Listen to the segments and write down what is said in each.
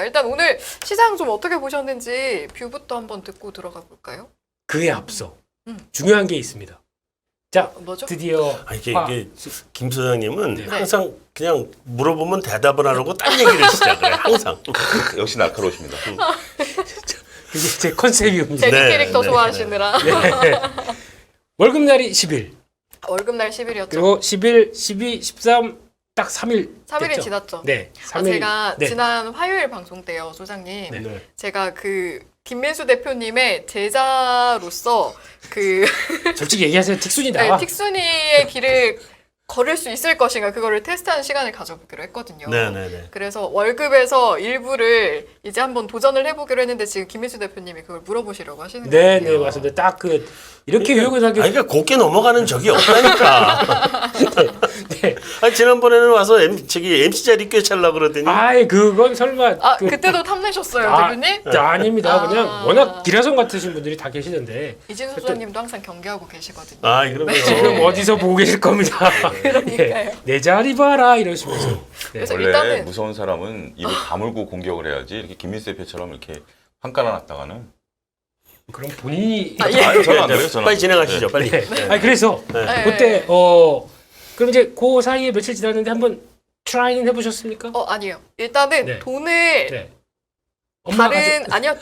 일단 오늘 시장 좀 어떻게 보셨는지 뷰부터 한번 듣고 들어가 볼까요? 그에 앞서 중요한 게 있습니다. 자, 뭐죠? 드디어 이게 김 소장님은 네. 항상 그냥 물어보면 대답을 안 하고 딴 얘기를 시작을 해. 항상. 역시 날카로우십니다. 이게 제 컨셉입니다. 제리 네, 캐릭터 네, 좋아하시느라. 네. 월급날이 10일, 월급날 10일이었죠. 그리고 10일, 12, 13, 딱 3일 3일이 됐죠? 지났죠. 네, 아, 3일. 제가 네. 지난 화요일 방송 때요, 소장님. 네. 제가 그 김민수 대표님의 제자로서 그 솔직히 얘기하세요. 틱순이다. 네, 틱순이의 길을 걸을 수 있을 것인가 그거를 테스트하는 시간을 가져보기로 했거든요. 네네네. 그래서 월급에서 일부를 이제 한번 도전을 해보기로 했는데 지금 김민수 대표님이 그걸 물어보시려고 하시는 네, 거예요. 네, 맞습니다. 딱 그 이렇게 의욕을 하게. 그러니까 곱게 넘어가는 적이 없다니까. 네. 지난번에는 와서 MC 자리 꿰차려고 그러더니 아이 그건 설마. 아, 그때도 탐내셨어요, 대표님? 아닙니다. 그냥 아. 워낙 기라성 같으신 분들이 다 계시는데 이진수 소장님도 항상 경계하고 계시거든요. 그러면 지금 어디서 보고 계실 겁니다. 그러니까요. 내 자리 봐라 이러시면서. 네. 그래서 원래 일단은 무서운 사람은 입을 다물고 공격을 해야지 이렇게 김민수 대표처럼 이렇게 판 깔아놨다가는 그럼 본인이. 아, 예. 아니 저는 안 그래요. 저는 빨리 진행하시죠. 빨리. 네. 아니 그래서 네. 그때 그럼 이제 그 사이에 며칠 지났는데 한번 트라이는 해보셨습니까? 아니요. 일단은 네. 돈을 네. 엄마가 아니요,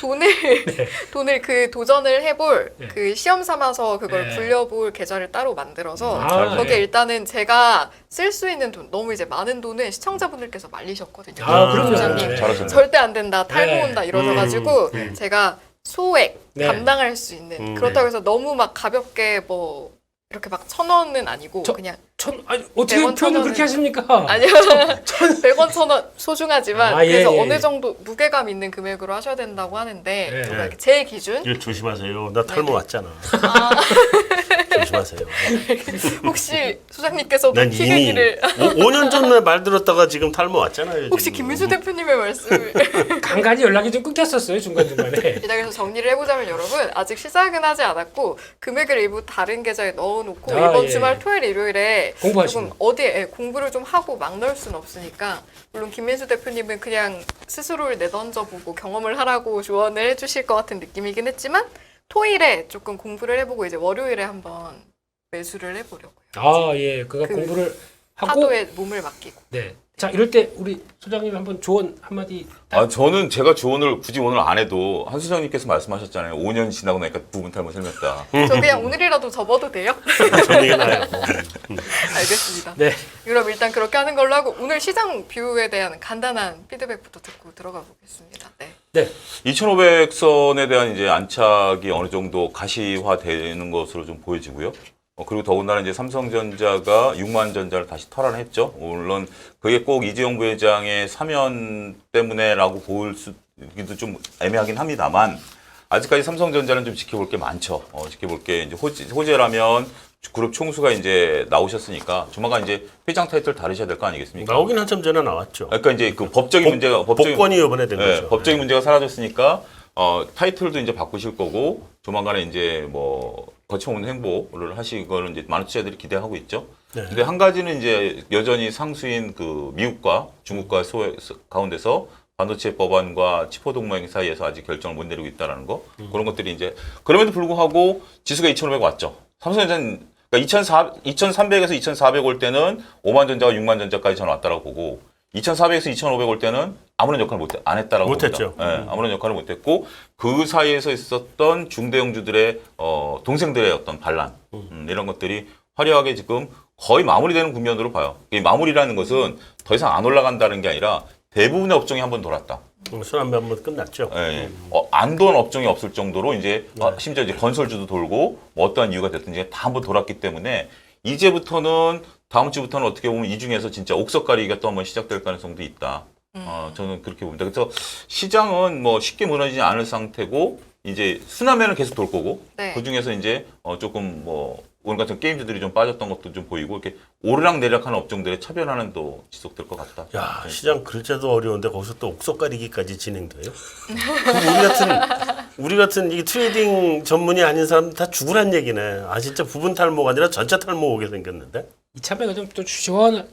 돈을 그 도전을 해볼 네. 그 시험 삼아서 그걸 네. 굴려볼 계좌를 따로 만들어서 아, 거기에 네. 일단은 제가 쓸 수 있는 돈, 너무 이제 많은 돈을 시청자분들께서 말리셨거든요. 그럼요. 소장님. 네. 잘하셨네. 절대 안 된다, 탈모 네. 온다 이러셔가지고 제가 소액 네. 감당할 수 있는 그렇다고 해서 너무 막 가볍게 뭐 이렇게 막 1,000원은 아니고 그냥 어떻게 100원, 표현을 1,000원은 그렇게 하십니까? 아니요. 100원, 1,000원 소중하지만 아, 예, 그래서 예. 어느 정도 무게감 있는 금액으로 하셔야 된다고 하는데 네. 정말 제 기준 이거 조심하세요. 나 탈모 왔잖아. 조심하세요. 혹시 소장님께서도 난 키 이미 길이를 5년 전에 말 들었다가 지금 탈모 왔잖아요. 혹시 지금. 김민수 대표님의 말씀을 간간히 연락이 좀 끊겼었어요 중간중간에. 일단 그래서 정리를 해보자면 여러분 아직 시작은 하지 않았고 금액을 일부 다른 계좌에 넣어놓고 아, 이번 예. 주말 토요일 일요일에 공부하시고. 조금 어디에 공부를 좀 하고 막 넣을 수는 없으니까 물론 김민수 대표님은 그냥 스스로를 내던져보고 경험을 하라고 조언을 해주실 것 같은 느낌이긴 했지만 토일에 조금 공부를 해보고 이제 월요일에 한번 매수를 해보려고요. 예, 그가 그 공부를 하고. 파도에 몸을 맡기고. 네. 자 이럴 때 우리 소장님 한번 조언 한마디. 저는 제가 조언을 굳이 오늘 안 해도 한 수장님께서 말씀하셨잖아요. 5년 지나고 나니까 부분 탈모 생겼다. 저 그냥 오늘이라도 접어도 돼요? 정리가 나요. 알겠습니다. 네. 그럼 일단 그렇게 하는 걸로 하고 오늘 시장 뷰에 대한 간단한 피드백부터 듣고 들어가 보겠습니다. 네. 네. 2,500선에 대한 이제 안착이 어느 정도 가시화되는 것으로 좀 보여지고요. 그리고 더군다나 이제 삼성전자가 6만 전자를 다시 탈환했죠. 물론 그게 꼭 이재용 부회장의 사면 때문에라고 보기도 좀 애매하긴 합니다만 아직까지 삼성전자는 좀 지켜볼 게 많죠. 지켜볼 게 이제 호재라면 그룹 총수가 이제 나오셨으니까 조만간 이제 회장 타이틀 다루셔야 될 거 아니겠습니까? 나오긴 한참 전에 나왔죠. 그러니까 이제 그 법적인 문제가 복권이 이번에 된 거죠. 법적인 문제가 사라졌으니까 타이틀도 이제 바꾸실 거고 조만간에 이제 뭐 거쳐온 행보를 하실 거는 이제 많은 투자자들이 기대하고 있죠. 네. 근데 한 가지는 이제 여전히 상수인 그 미국과 중국과 가운데서 반도체 법안과 치포 동맹 사이에서 아직 결정을 못 내리고 있다는 거 그런 것들이 이제 그럼에도 불구하고 지수가 2,500 왔죠. 삼성전자는 그러니까 2,300에서 2,400 올 때는 5만 전자와 6만 전자까지 저는 왔다라고 보고 2,400에서 2,500 올 때는 아무런 역할을 안 했다라고 못했죠. 봅니다. 네, 아무런 역할을 못했고 그 사이에서 있었던 중대형주들의 동생들의 어떤 반란 이런 것들이 화려하게 지금 거의 마무리되는 국면으로 봐요. 이 마무리라는 것은 더 이상 안 올라간다는 게 아니라 대부분의 업종이 한번 돌았다. 순환배 한번 끝났죠. 예, 안 돈 업종이 없을 정도로 이제 심지어 이제 건설주도 돌고 뭐 어떠한 이유가 됐든지 다 한번 돌았기 때문에 이제부터는 다음 주부터는 어떻게 보면 이 중에서 진짜 옥석 가리기가 또 한번 시작될 가능성도 있다. 저는 그렇게 봅니다. 그래서 시장은 뭐 쉽게 무너지지 않을 상태고 이제 순환매는 계속 돌 거고 네. 그 중에서 이제 조금 뭐 오늘 같은 게임주들이 좀 빠졌던 것도 좀 보이고 이렇게 오르락 내리락하는 업종들의 차별화는 또 지속될 것 같다. 야, 시장 글자도 어려운데 거기서 또 옥석 가리기까지 진행돼요? 그럼 우리 같은 이 트레이딩 전문이 아닌 사람 다 죽으란 얘기네. 진짜 부분 탈모가 아니라 전체 탈모 오게 생겼는데? 이참에 좀 또 시원한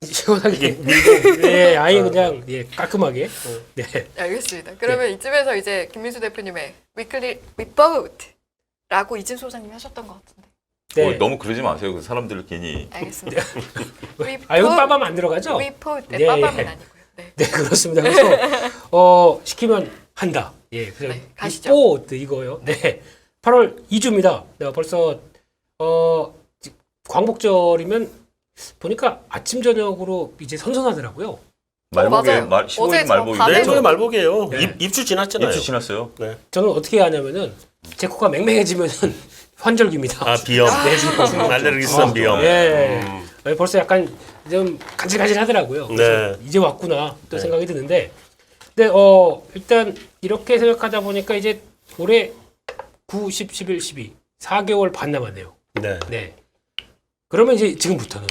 시원하게 이게 밀고 네, 아예 그냥 예, 깔끔하게. 네. 알겠습니다. 그러면 이쯤에서 이제 김민수 대표님의 위클리 리포트라고 이진 소장님이 하셨던 것 같은데. 네. 너무 그러지 마세요. 그 사람들을 괜히 알겠습니다. 아, 여기 빠밤 안 들어가죠? 리포트, 네, 빠밤은 예. 아니고요. 네. 네, 그렇습니다. 그래서 시키면 한다. 예, 그래서 네, 가시죠. 리포트 이거요. 네. 8월 2주입니다. 내가 벌써 광복절이면 보니까 아침 저녁으로 이제 선선하더라고요. 말복에 맞아요. 어제 15일 저 말복인데 밤에 네, 저게 말복이에요. 네. 입추 지났잖아요. 입주 지났어요. 저는 어떻게 하냐면은 제 코가 맹맹해지면은 환절기입니다. 아 비염. 네, 지금. 알레르기성 비염. 예. 벌써 약간 좀 간질간질하더라고요. 그래서 네. 이제 왔구나 또 네. 생각이 드는데, 근데 일단 이렇게 생각하다 보니까 이제 올해 9, 10, 11, 12 4개월 반 남았네요. 네. 네. 그러면 이제 지금부터는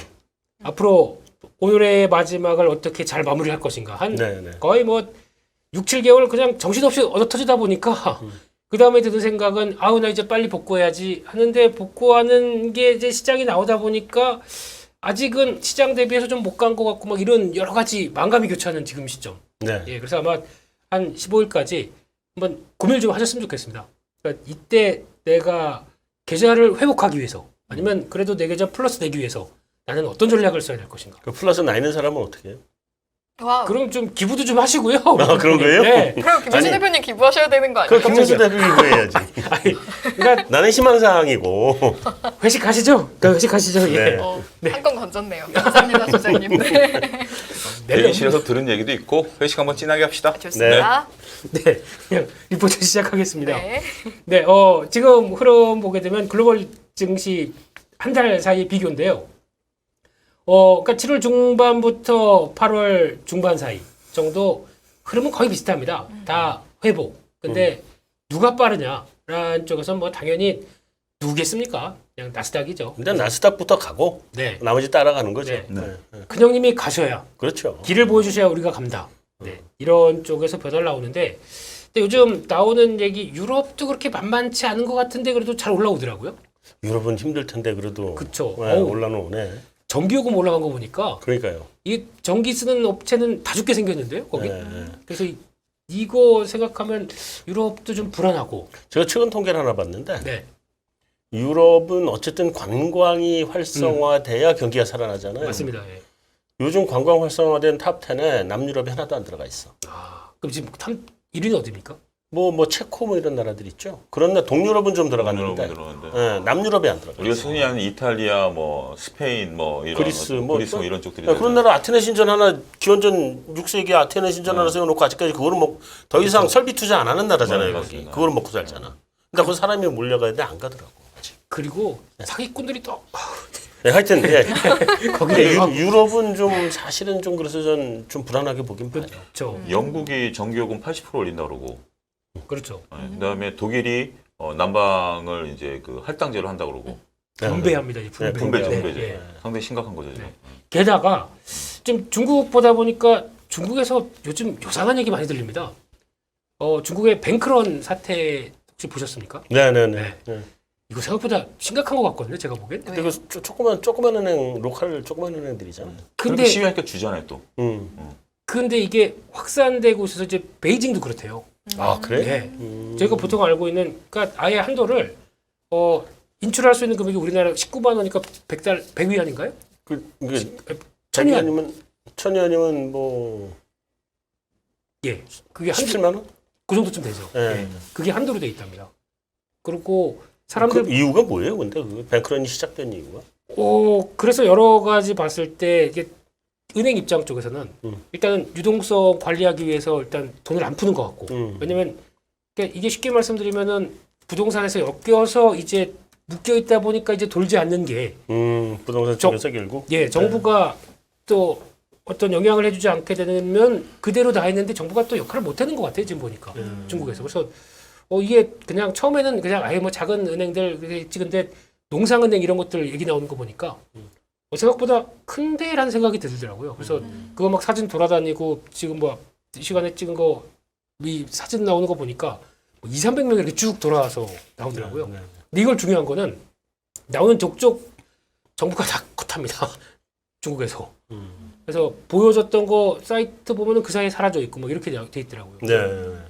앞으로 오늘의 마지막을 어떻게 잘 마무리할 것인가 한 네, 네. 거의 뭐 6, 7개월 그냥 정신없이 얻어터지다 보니까 그 다음에 드는 생각은 아우 나 이제 빨리 복구해야지 하는데 복구하는 게 이제 시장이 나오다 보니까 아직은 시장 대비해서 좀 못 간 것 같고 막 이런 여러 가지 망감이 교차하는 지금 시점. 네. 예, 그래서 아마 한 15일까지 한번 고민을 좀 하셨으면 좋겠습니다. 그러니까 이때 내가 계좌를 회복하기 위해서 아니면 그래도 내 계좌 플러스 내기 위해서 나는 어떤 전략을 써야 될 것인가. 그 플러스 나 있는 사람은 어떻게 해요? 와우. 그럼 좀 기부도 좀 하시고요. 아, 그런 거예요? 네. 그럼 김민수 아니, 대표님 기부하셔야 되는 거 그 아니에요? 김민수 대표 이거 해야지. 아니, 그러니까 나는 희망사항이고. 회식하시죠. 그러니까 회식하시죠. 예. 네. 한 건 건졌네요. 감사합니다, 소장님. 네. 대기실에서 들은 얘기도 있고 회식 한번 진하게 합시다. 좋습니다. 네, 그냥 리포트 시작하겠습니다. 네. 네, 지금 흐름 보게 되면 글로벌 증시 한 달 사이 비교인데요. 그러니까 7월 중반부터 8월 중반 사이 정도 흐름은 거의 비슷합니다. 다 회복. 근데 누가 빠르냐라는 쪽에서 뭐 당연히 누구겠습니까? 그냥 나스닥이죠. 일단 나스닥부터 가고 네, 나머지 따라가는 거죠. 네. 네. 큰형님이 가셔야 그렇죠. 길을 보여주셔야 우리가 갑니다. 네, 이런 쪽에서 변화를 나오는데 근데 요즘 나오는 얘기 유럽도 그렇게 만만치 않은 것 같은데 그래도 잘 올라오더라고요. 유럽은 힘들 텐데 그래도 그쵸. 네, 어우. 올라오네. 전기요금 올라간 거 보니까 그러니까요. 이 전기 쓰는 업체는 다 죽게 생겼는데요, 거기. 네. 그래서 이거 생각하면 유럽도 좀 불안하고. 제가 최근 통계를 하나 봤는데 네, 유럽은 어쨌든 관광이 활성화돼야 경기가 살아나잖아요. 맞습니다. 예. 요즘 관광 활성화된 탑 10에 남유럽이 하나도 안 들어가 있어. 그럼 지금 1위는 어디입니까? 뭐 체코 뭐 이런 나라들 있죠. 그런데 동유럽은 좀 들어갔는데 네, 남유럽이 안 들어가. 우리가 흔히 아는 이탈리아, 뭐 스페인, 뭐 이런 그리스, 뭐 뭐 이런 쪽들이 그런 나라 아테네 신전 하나 기원전 6세기 아테네 신전 하나 세워놓고 아직까지 그거를 뭐 더 이상 설비 투자 안 하는 나라잖아요. 네, 거기. 맞습니다. 그거를 먹고 살잖아. 근데 그 사람이 몰려가는데 안 가더라고. 아직. 그리고 사기꾼들이 또 네, 하여튼 예. 거기에 유럽은 좀 사실은 좀 그래서 전 좀 불안하게 보긴 봐요. 그렇죠. 영국이 전기요금 80% 올린다 그러고 그렇죠. 그다음에 독일이 난방을 이제 그 할당제로 한다 그러고 분배합니다. 이제 네, 분배. 분배죠, 네, 분배죠. 예. 상당히 심각한 거죠. 지금. 네. 게다가 좀 중국 보다 보니까 중국에서 요즘 요상한 얘기 많이 들립니다. 중국의 뱅크런 사태 혹시 보셨습니까? 네네네. 네. 이거 생각보다 심각한 것 같거든요. 제가 보기엔. 근데 그 조그만 은행 로컬 조그만 은행들이잖아요. 근데 근데 시위하니까 주잖아요 또. 근데 이게 확산되고 있어서 이제 베이징도 그렇대요. 아 그래? 네. 저희가 보통 알고 있는 그러니까 아예 한도를 인출할 수 있는 금액이 우리나라 19만 원이니까 100위안인가요? 그 천위안. 천위안이면 뭐 예. 그게 한도 17만 원? 그 정도쯤 되죠. 예. 예. 그게 한도로 돼 있답니다. 그리고 사람들 그 이유가 뭐예요? 근데 그 뱅크런이 시작된 이유가? 그래서 여러 가지 봤을 때 이게 은행 입장 쪽에서는 일단은 유동성 관리하기 위해서 일단 돈을 안 푸는 것 같고 왜냐면 그러니까 이게 쉽게 말씀드리면은 부동산에서 엮여서 이제 묶여 있다 보니까 이제 돌지 않는 게 부동산 쪽에서 결국 정부가 또 어떤 영향을 해주지 않게 되면 그대로 다 했는데 정부가 또 역할을 못 하는 것 같아요 지금 보니까 중국에서. 그래서 이게 그냥 처음에는 그냥 아예 뭐 작은 은행들 찍은데 농상은행 이런 것들 얘기 나오는 거 보니까 생각보다 큰데라는 생각이 들더라고요. 그래서 그거 막 사진 돌아다니고 지금 뭐 이 시간에 찍은 거 이 사진 나오는 거 보니까 뭐 200~300명 이렇게 쭉 돌아와서 나오더라고요. 근데 이걸 중요한 거는 나오는 족족 정부가 다 컷합니다. 중국에서. 그래서 보여줬던 거 사이트 보면은 그 사이에 사라져 있고 뭐 이렇게 돼 있더라고요. 네.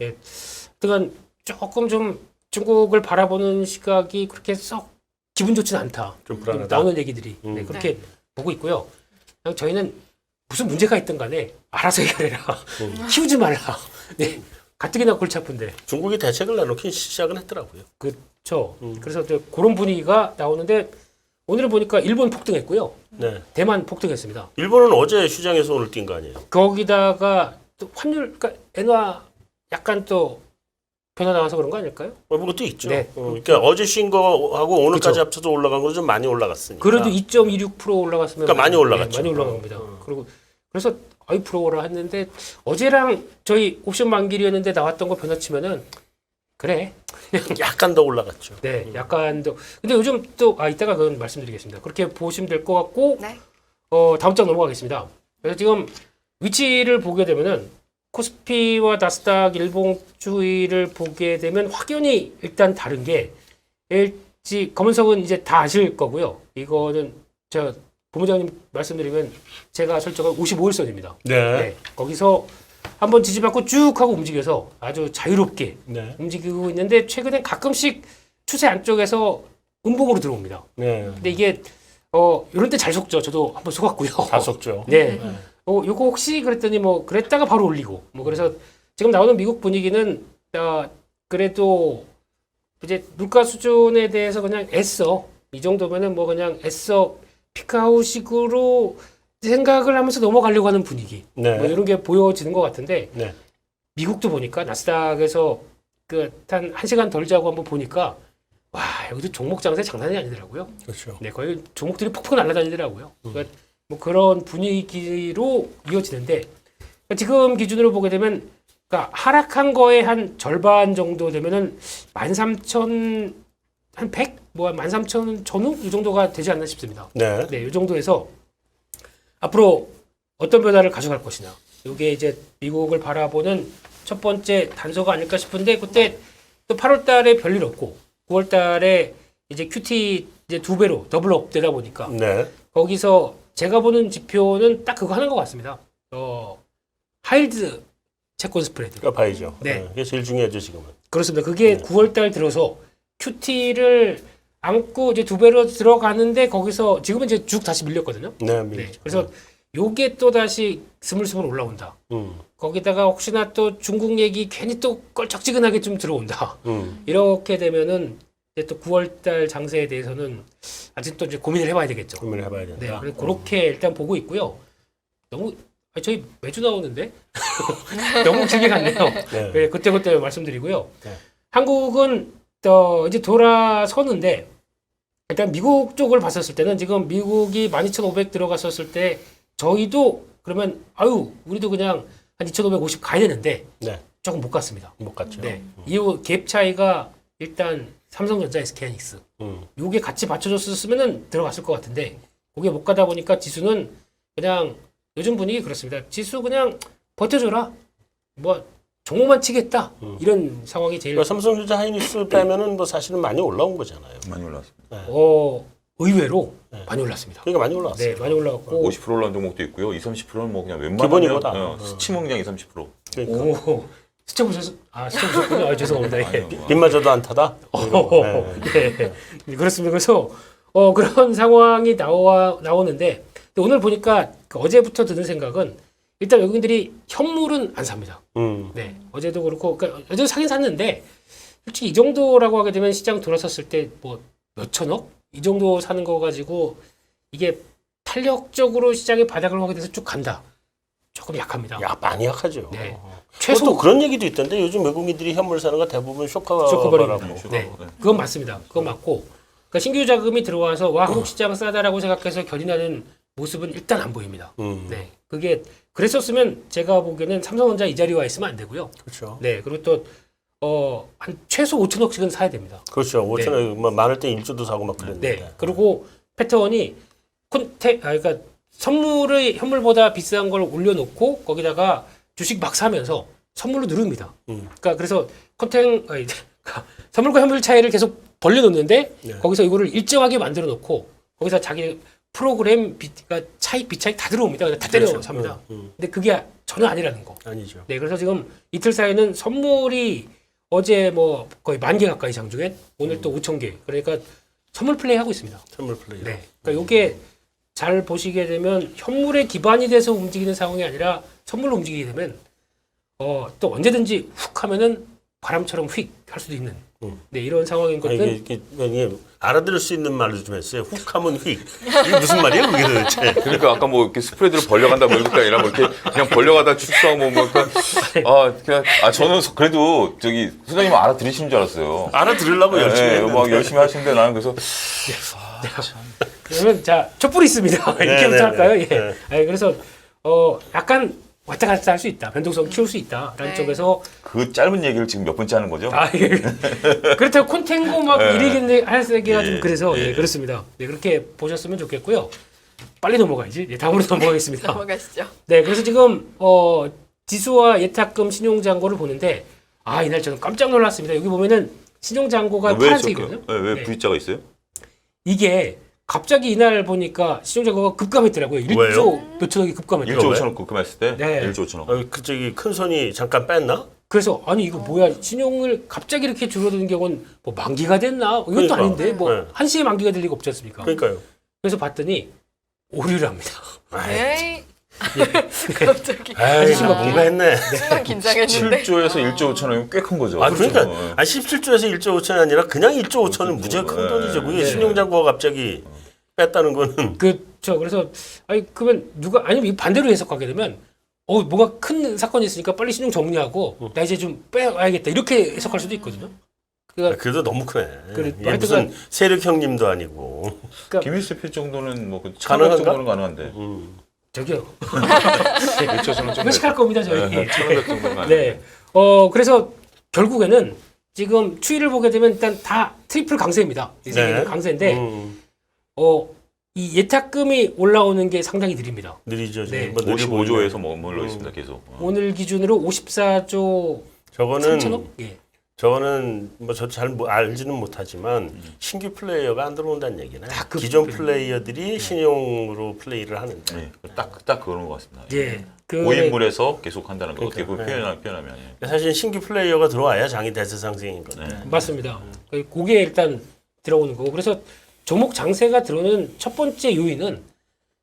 예, 하여튼 조금 좀 중국을 바라보는 시각이 그렇게 썩 기분 좋지는 않다. 좀 불안하다. 나오는 얘기들이 네, 그렇게 보고 있고요. 그냥 저희는 무슨 문제가 있든 간에 알아서 해결해라. 키우지 말라. 네, 가뜩이나 골치 아픈데. 중국이 대책을 내놓긴 시작은 했더라고요. 그렇죠. 그래서 이제 그런 분위기가 나오는데 오늘 보니까 일본 폭등했고요. 네. 대만 폭등했습니다. 일본은 어제 시장에서 오늘 뛴 거 아니에요? 거기다가 또 환율, 그러니까 엔화 약간 또 변화 나와서 그런 거 아닐까요? 그것도 있죠. 네. 그러니까 어제 쉰 거하고 오늘까지 그쵸. 합쳐서 올라간 건 좀 많이 올라갔으니까. 그래도 2.26% 올라갔으면 그러니까 많이 올라갔죠. 많이 올라간 겁니다. 그리고 그래서 아이 부러워라 했는데 어제랑 저희 옵션 만기일이었는데 나왔던 거 변화치면은 그래. 약간 더 올라갔죠. 네, 약간 더. 근데 요즘 또 이따가 그건 말씀드리겠습니다. 그렇게 보시면 될 것 같고 네. 다음 장 넘어가겠습니다. 그래서 지금 위치를 보게 되면은 코스피와 나스닥 일봉주의를 보게 되면 확연히 일단 다른 게 LG 검은석은 이제 다 아실 거고요. 이거는 저 본부장님 말씀드리면 제가 설정한 55일선입니다. 네. 네, 거기서 한번 지지받고 쭉 하고 움직여서 아주 자유롭게 네. 움직이고 있는데 최근에 가끔씩 추세 안쪽에서 음봉으로 들어옵니다. 네. 근데 이게 이런 때 잘 속죠. 저도 한번 속았고요. 다 속죠. 네. 요거 혹시 그랬더니 뭐 그랬다가 바로 올리고 뭐 그래서 지금 나오는 미국 분위기는 그래도 이제 물가 수준에 대해서 그냥 애써 이 정도면은 뭐 그냥 애써 피크아웃식으로 생각을 하면서 넘어가려고 하는 분위기 네. 뭐 이런 게 보여지는 것 같은데 네. 미국도 보니까 나스닥에서 한 1시간 덜 자고 한번 보니까 와 여기도 종목 장세 장난이 아니더라고요. 그렇죠. 네, 거의 종목들이 폭풍 날아다니더라고요. 그러니까 뭐 그런 분위기로 이어지는데 그러니까 지금 기준으로 보게 되면 그러니까 하락한 거에 한 절반 정도 되면은 13,000 한 100? 뭐 13,000 전후 이 정도가 되지 않나 싶습니다. 네. 네, 이 정도에서 앞으로 어떤 변화를 가져갈 것이냐. 이게 이제 미국을 바라보는 첫 번째 단서가 아닐까 싶은데 그때 또 8월 달에 별일 없고 9월 달에 이제 QT 이제 2배로 더블업 되다 보니까 네. 거기서 제가 보는 지표는 딱 그거 하는 것 같습니다. 하일드 채권 스프레드. 그러니까 봐야죠. 네. 그게 제일 중요하죠 지금은. 그렇습니다. 그게 9월 달 들어서 QT를 안고 이제 2배로 들어가는데 거기서 지금은 이제 쭉 다시 밀렸거든요. 네. 네. 그래서 요게 또 다시 스물스물 올라온다. 음. 거기다가 혹시나 또 중국 얘기 괜히 또 껄쩍지근하게 좀 들어온다. 음. 이렇게 되면은 이제 또 9월달 장세에 대해서는 아직 또 이제 고민을 해봐야 되겠죠. 고민을 해봐야 된다. 네, 그래서 그렇게 일단 보고 있고요. 너무 저희 매주 나오는데 너무 길게 갔네요. 네. 네, 그때 말씀드리고요. 네. 한국은 이제 돌아서는데 일단 미국 쪽을 봤었을 때는 지금 미국이 12,500 들어갔었을 때 저희도 그러면 우리도 그냥 한 2,550 가야 되는데 네. 조금 못 갔습니다. 못 갔죠. 네, 이후 갭 차이가 일단 삼성전자, SK하이닉스 요게 같이 받쳐줬으면은 들어갔을 것 같은데 그게 못 가다 보니까 지수는 그냥 요즘 분위기 그렇습니다. 지수 그냥 버텨줘라. 뭐 종목만 치겠다. 이런 상황이 제일 그러니까 삼성전자 하이닉스 빼면은 뭐 사실은 많이 올라온 거잖아요. 많이 올랐습니다. 의외로 네. 많이 올랐습니다. 그러니까 많이 올라왔어요. 네, 많이 올라갔고 50% 올라온 종목도 있고요. 20, 30%는 뭐 그냥 기본이보다. 웬만하면 스치멍냥 20, 30%. 그러니까 오, 스쳐 보셨군요. 죄송합니다. 예. 아니요, 뭐. 빗마저도 안타다. 네. 그렇습니다. 그래서 그런 상황이 나오는데 오늘 보니까 어제부터 드는 생각은 일단 외국인들이 현물은 안 삽니다. 네, 어제도 그렇고 그러니까 어제도 사긴 샀는데 솔직히 이 정도라고 하게 되면 시장 돌아섰을 때 뭐 몇천억 이 정도 사는 거 가지고 이게 탄력적으로 시장의 바닥을 하게 돼서 쭉 간다. 조금 약합니다. 야, 많이 약하죠. 네. 최소 최소 그런 얘기도 있던데 요즘 외국인들이 현물 사는 거 대부분 쇼커버라고. 쇼커버립니다. 네, 그건 맞습니다. 그건 맞고 그러니까 신규 자금이 들어와서 와 한국 시장 싸다라고 생각해서 결인하는 모습은 일단 안 보입니다. 네, 그게 그랬었으면 제가 보기에는 삼성전자 이 자리에 와 있으면 안 되고요. 그렇죠. 네, 그리고 또 한 최소 5천억씩은 사야 됩니다. 그렇죠. 5천원 뭐 많을 때 1조도 사고 막 그랬는데. 네, 그리고 패턴이 그러니까 선물의 현물보다 비싼 걸 올려놓고 거기다가 주식 막 사면서 선물로 누릅니다. 그러니까 그래서 선물과 현물 차이를 계속 벌려놓는데 네. 거기서 이거를 일정하게 만들어 놓고 거기서 자기 프로그램 그러니까 차익 비차익 다 들어옵니다. 그냥 다 때려 그렇죠. 삽니다. 근데 그게 전혀 아니라는 거. 아니죠. 네, 그래서 지금 이틀 사이에는 선물이 어제 뭐 거의 10,000개 가까이 장중에 오늘 또 5,000개. 그러니까 선물 플레이 하고 있습니다. 선물 플레이. 네. 그러니까 이게 잘 보시게 되면 현물에 기반이 돼서 움직이는 상황이 아니라 선물로 움직이게 되면 또 언제든지 훅 하면은 바람처럼 휙 할 수도 있는 네, 이런 상황인 아, 것들. 이게 알아들을 수 있는 말로 좀 했어요. 훅하면 휙. 이게 무슨 말이에요, 그게 도대체? 그러니까 아까 뭐 이렇게 스프레드를 벌려간다 뭐 이런 게 아니라 뭐 이렇게 그냥 벌려가다 출수하고 뭐 그러니까 저는 그래도 저기 소장님 알아들으시는 줄 알았어요. 알아들으려고 열심히 네, 했는데. 막 열심히 하시는데 나는 그래서 그러면 자 촛불이 있습니다. 이렇게부터 네, 할까요? 네, 예. 네. 아니, 그래서 약간 왔다 갔다 할 수 있다. 변동성 키울 수 있다라는 네. 쪽에서 그 짧은 얘기를 지금 몇 번째 하는 거죠? 예. 그렇다고 콘탱고 막 네. 이래겠네 하기가 예, 좀 그래서 예. 예, 그렇습니다. 네, 그렇게 보셨으면 좋겠고요. 빨리 넘어가야지. 예, 다음으로 넘어가겠습니다. 넘어가시죠. 네, 그래서 지금 지수와 예탁금 신용잔고를 보는데 이날 저는 깜짝 놀랐습니다. 여기 보면은 신용잔고가 파란색이거든요. 왜 네. V자가 있어요? 이게 갑자기 이날 보니까 신용잔고가 급감했더라고요. 1조 왜요? 몇천억이 급감했더라고요. 1조 5천억 급감했을 때? 네. 1조 5천억. 그 저기 큰 손이 잠깐 뺐나? 그래서 아니 이거 뭐야 신용을 갑자기 이렇게 줄어드는 경우는 뭐 만기가 됐나 이것도 그러니까. 아닌데 뭐 네. 한시에 만기가 될 리가 없지 않습니까? 그러니까요. 그래서 봤더니 오류를 합니다. 에이. 갑자기. 아이, 심각해. 뭔가 했네. 순간 긴장했는데. 7조에서 1조 5천억이면 꽤 큰 거죠. 그러니까 그렇죠. 17조에서 1조 5천이 아니라 그냥 1조 5천은 무지하게 큰 돈이죠. 그게 네. 신용잔고가 갑자기 뺐다는 거는 그렇죠. 그래서 아니 그러면 누가 아니면 이 반대로 해석하게 되면 뭐가 큰 사건이 있으니까 빨리 신용 정리하고 나 이제 좀 빼와야겠다 이렇게 해석할 수도 있거든요. 그러니까 그래도 너무 크네. 그래, 이게 무슨 세력 형님도 아니고. 김일수 대표 정도는 뭐 가능한가? 정도는 가능한데. 저기요 1조는 좀 회식할 겁니다 저희. 1,500 정도는 가능한데. 네. 그래서 결국에는 지금 추이를 보게 되면 일단 다 트리플 강세입니다. 이 세 개는 강세인데 이 예탁금이 올라오는 게 상당히 느립니다. 느리죠. 네. 뭐 느려 55조에서 보이네. 머물러 있습니다. 계속. 오늘 기준으로 54조 저거는 3천억? 예. 저거는 뭐 저도 잘 알지는 못하지만 신규 플레이어가 안 들어온다는 얘기네. 다그 기존 플레이어. 플레이어들이 신용으로 플레이를 하는데. 네. 딱 그런 것 같습니다. 예. 고인물에서 계속 한다는 거. 어떻게 그러니까, 표현하면. 예. 사실 신규 플레이어가 들어와야 장이 대세상승인 건데. 네. 맞습니다. 그게 일단 들어오는 거고. 그래서 종목 장세가 들어오는 첫 번째 요인은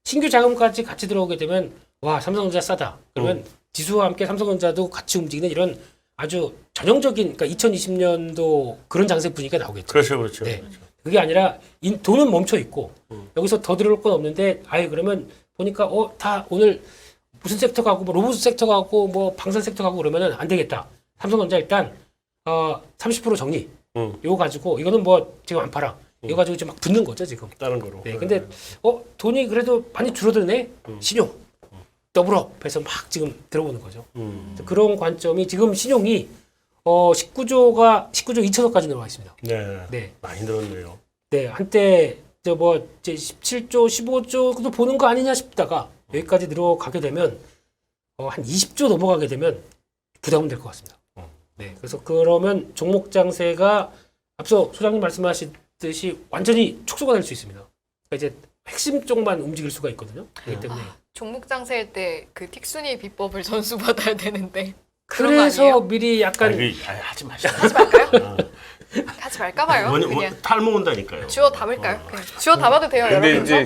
신규 자금까지 같이 들어오게 되면 와 삼성전자 싸다. 그러면 지수와 함께 삼성전자도 같이 움직이는 이런 아주 전형적인 그러니까 2020년도 그런 장세 분위기가 나오겠죠. 그렇죠, 그렇죠. 네. 그게 아니라 돈은 멈춰 있고 여기서 더 들어올 건 없는데 그러면 보니까 다 오늘 무슨 섹터 가고 뭐 로봇 섹터 가고 뭐 방산 섹터 가고 그러면은 안 되겠다. 삼성전자 일단 30% 정리. 이거 가지고 이거는 뭐 지금 안 팔아. 이거 가지고 이제 막 붙는 거죠 지금. 다른 거로. 네. 근데 돈이 그래도 많이 줄어드네. 신용. 더블업 해서 막 지금 들어오는 거죠. 그런 관점이 지금 신용이 19조 2천억까지 들어와 있습니다. 네. 네. 많이 늘었네요. 네, 한때 이제 17조, 15조도 보는 거 아니냐 싶다가 여기까지 늘어가게 되면 한 20조 넘어가게 되면 부담은 될 것 같습니다. 네, 그래서 그러면 종목 장세가 앞서 소장님 말씀하셨듯이 완전히 축소가 될 수 있습니다. 그러니까 이제 핵심 쪽만 움직일 수가 있거든요. 그렇기 때문에 종목 장세일 때 그 틱순이 비법을 전수받아야 되는데 그런 거 그래서 아니에요? 미리 약간 하지 마시죠. 하지 말까요? 하지 말까 봐요. 뭐, 그냥 탈모 온다니까요. 주워 담을까요? 그냥 주워 담아도 돼요, 근데 여러분. 이제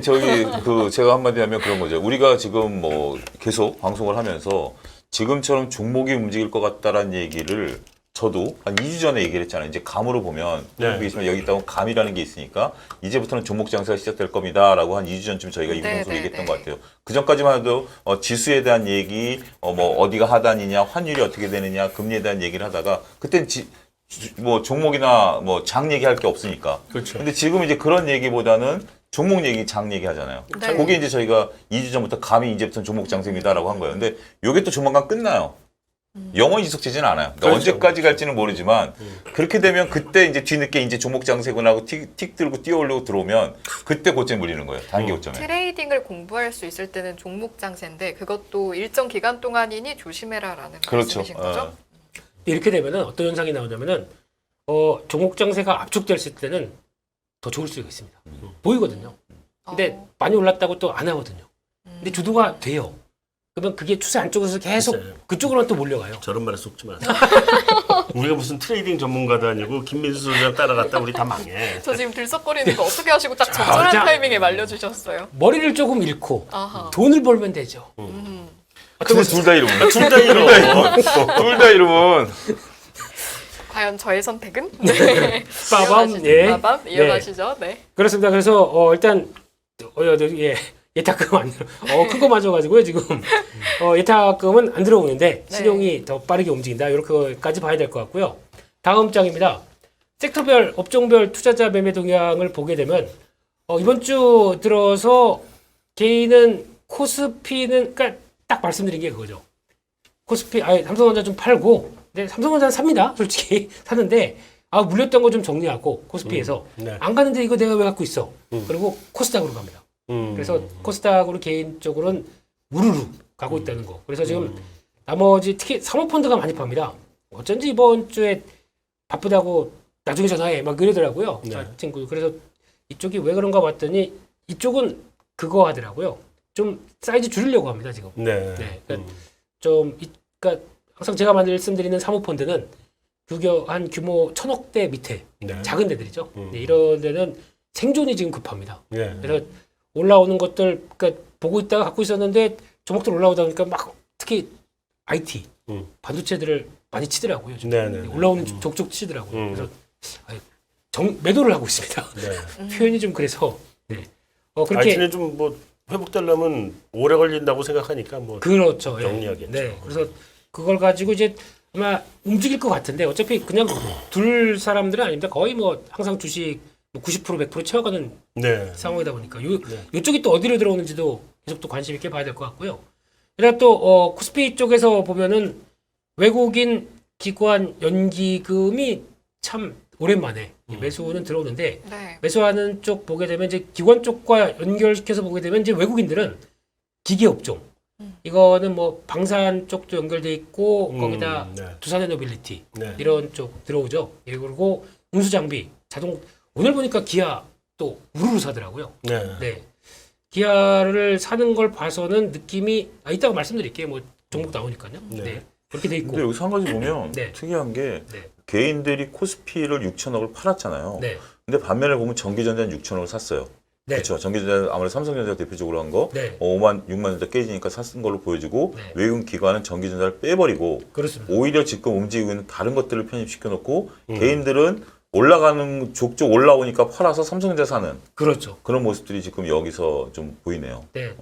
제가 한마디 하면 그런 거죠. 우리가 지금 뭐 계속 방송을 하면서 지금처럼 종목이 움직일 것 같다라는 얘기를 저도 한 2주 전에 얘기를 했잖아요. 이제 감으로 보면 여기 있다고 감이라는 게 있으니까 이제부터는 종목 장세가 시작될 겁니다라고 한 2주 전쯤 저희가 이 방송을 얘기했던 것 같아요. 그 전까지만 해도 지수에 대한 얘기, 뭐 어디가 하단이냐, 환율이 어떻게 되느냐, 금리에 대한 얘기를 하다가 그땐 뭐 종목이나 뭐 장 얘기할 게 없으니까. 그렇죠. 근데 지금 이제 그런 얘기보다는 종목 얘기, 장 얘기 하잖아요. 네. 그게 이제 저희가 2주 전부터 감이 이제부터는 종목 장세입니다라고 한 거예요. 근데 요게 또 조만간 끝나요. 영원히 지속되지는 않아요. 그러니까 그렇죠. 언제까지 갈지는 모르지만 그렇게 되면 그때 이제 뒤늦게 이제 종목 장세군 하고 틱 들고 뛰어올리고 들어오면 그때 고점 물리는 거예요. 단기 고점에. 트레이딩을 공부할 수 있을 때는 종목 장세인데 그것도 일정 기간 동안이니 조심해라라는 그렇죠. 말씀이신 거죠? 이렇게 되면은 어떤 현상이 나오냐면은 종목 장세가 압축됐을 때는 더 좋을 수가 있습니다. 보이거든요. 근데 많이 올랐다고 또 안 하거든요. 근데 주도가 돼요. 그러면 그게 추세 안쪽에서 계속 글쎄요. 그쪽으로만 또 몰려가요. 저런 말에 속지 마세요. 우리가 무슨 트레이딩 전문가도 아니고 김민수 소장 따라갔다 우리 다 망해. 저 지금 들썩거리는 거 어떻게 하시고 딱 적절한 자. 타이밍에 말려주셨어요. 머리를 조금 잃고 아하. 돈을 벌면 되죠. 근데 둘 다 이러면 둘 다 이러. 둘 다 이러면 과연 저의 선택은? 네. 빠밤, 이어가시죠. 예. 빠밤 이어가시죠. 네. 그렇습니다. 그래서 일단 예탁금 안 큰 거 맞아가지고요 지금 예탁금은 안 들어오는데 네. 신용이 더 빠르게 움직인다 이렇게까지 봐야 될 것 같고요. 다음 장입니다. 섹터별 업종별 투자자 매매 동향을 보게 되면 이번 주 들어서 개인은 코스피는 그러니까 딱 말씀드린 게 그거죠. 코스피 삼성전자 좀 팔고 근데 삼성전자는 삽니다. 솔직히 사는데 물렸던 거 좀 정리하고 코스피에서 네. 안 가는데 이거 내가 왜 갖고 있어? 그리고 코스닥으로 갑니다. 그래서 코스닥으로 개인적으로는 우르르 가고 있다는 거. 그래서 지금 나머지 특히 사모펀드가 많이 팝니다. 어쩐지 이번 주에 바쁘다고 나중에 전화해 막 이러더라고요. 네. 친구. 그래서 이쪽이 왜 그런가 봤더니 이쪽은 그거 하더라고요. 좀 사이즈 줄이려고 합니다 지금. 네. 네. 그러니까 그러니까 항상 제가 말씀드리는 사모펀드는 한 규모 1,000억대 밑에 네. 작은 데들이죠. 네, 이런 데는 생존이 지금 급합니다. 네. 그래서 올라오는 것들 그러니까 보고 있다가 갖고 있었는데 종목들 올라오다 보니까 막 특히 IT 반도체들을 많이 치더라고요. 지금. 네, 네, 네. 올라오는 족족 치더라고요. 그래서 매도를 하고 있습니다. 네. 표현이 좀 그래서 네. 그렇게 IT는 좀 뭐 회복되려면 오래 걸린다고 생각하니까 뭐 그렇죠. 예. 영리하겠죠. 네. 그래서 그걸 가지고 이제 아마 움직일 것 같은데 어차피 그냥 둘 사람들은 아닙니다. 거의 뭐 항상 주식 90% 100% 채워가는 네. 상황이다 보니까 요쪽이 또 어디로 들어오는지도 계속 또 관심 있게 봐야 될 것 같고요. 그다음 또 코스피 쪽에서 보면은 외국인 기관 연기금이 참 오랜만에 매수는 들어오는데 네. 매수하는 쪽 보게 되면 이제 기관 쪽과 연결시켜서 보게 되면 이제 외국인들은 기계 업종 이거는 뭐 방산 쪽도 연결돼 있고 거기다 네. 두산에너빌리티 네. 이런 쪽 들어오죠. 예, 그리고 운수 장비, 자동 오늘 보니까 기아 또 우르르 사더라고요. 네. 네. 기아를 사는 걸 봐서는 느낌이 이따가 말씀드릴게요. 뭐 종목 나오니까요. 네. 네. 그렇게 돼 있고. 근데 여기서 한 가지 보면 네. 특이한 게 네. 개인들이 코스피를 6천억을 팔았잖아요. 네. 근데 반면에 보면 전기전자는 6천억을 샀어요. 네. 그렇죠. 전기전자는 아무래도 삼성전자가 대표적으로 한 거. 네. 6만 전자 깨지니까 샀은 걸로 보여지고 네. 외국 기관은 전기전자를 빼버리고 그렇습니다. 오히려 지금 움직이고 있는 다른 것들을 편입시켜 놓고 개인들은 올라가는 족족 올라오니까 팔아서 삼성전자 사는 그렇죠. 그런 모습들이 지금 여기서 좀 보이네요. 네.